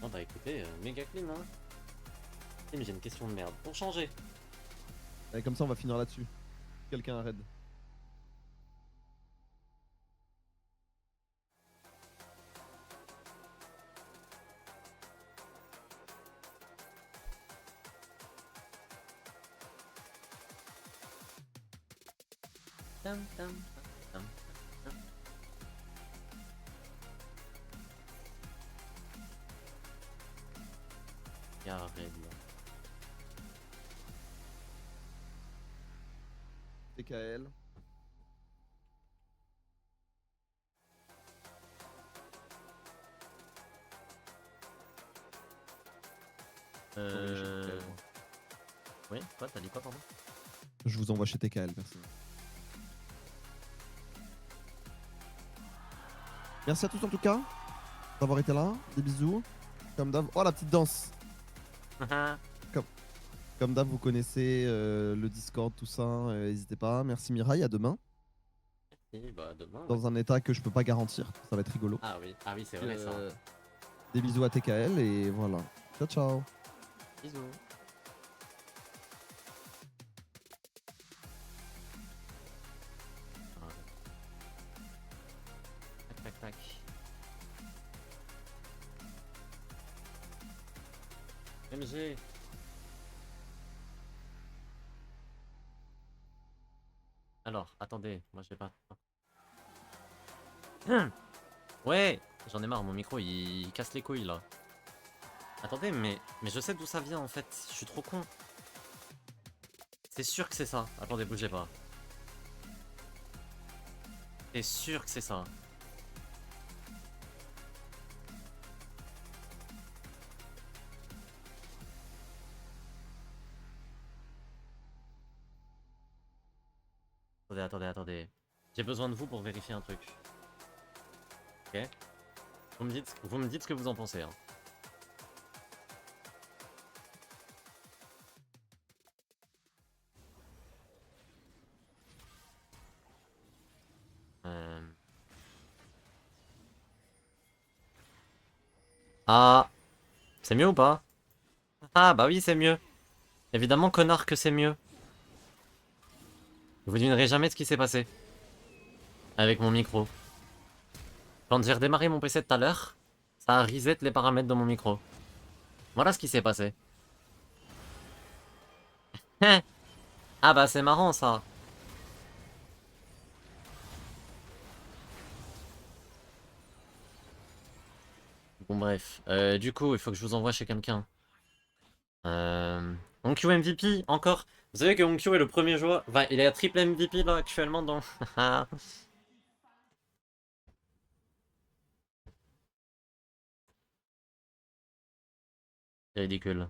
Oh bah écoutez, méga clean hein. Mais j'ai une question de merde. Pour changer. Et comme ça, on va finir là-dessus. Quelqu'un arrête. Tam, tam, tam, tam. Y'a Red là. TKL. Oui, quoi, t'as dit quoi, pardon? Je vous envoie chez TKL, merci. Merci à tous en tout cas d'avoir été là. Des bisous. Comme d'hab. Oh la petite danse. Comme d'hab, vous connaissez le Discord, tout ça. N'hésitez pas. Merci Mirai, à demain. Et bah demain. Dans un état que je peux pas garantir. Ça va être rigolo. Ah oui, c'est vrai ça. Des bisous à TKL et voilà. Ciao ciao. Bisous. Tac tac tac. MG. Alors, attendez, moi je vais pas. Ouais, j'en ai marre, mon micro il casse les couilles là. Attendez, mais je sais d'où ça vient en fait, je suis trop con. C'est sûr que c'est ça. Attendez, bougez pas. C'est sûr que c'est ça. Attendez. J'ai besoin de vous pour vérifier un truc. Ok. Vous me dites ce que vous en pensez. Hein. Ah, c'est mieux ou pas? Ah bah oui, c'est mieux. Évidemment, connard, que c'est mieux. Vous devinerez jamais ce qui s'est passé. Avec mon micro. Quand j'ai redémarré mon PC tout à l'heure, ça a reset les paramètres de mon micro. Voilà ce qui s'est passé. Ah bah c'est marrant ça. Bon bref, du coup il faut que je vous envoie chez quelqu'un. Onkyo MVP, encore. Vous savez que Onkyo est le premier joueur, enfin il est à triple MVP là actuellement dans... C'est ridicule.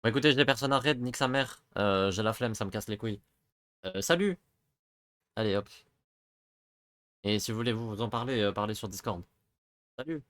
Bon écoutez, j'ai personne à raid, nique sa mère. J'ai la flemme, ça me casse les couilles. Salut! Allez hop. Et si vous voulez vous en parler, parlez sur Discord. Salut!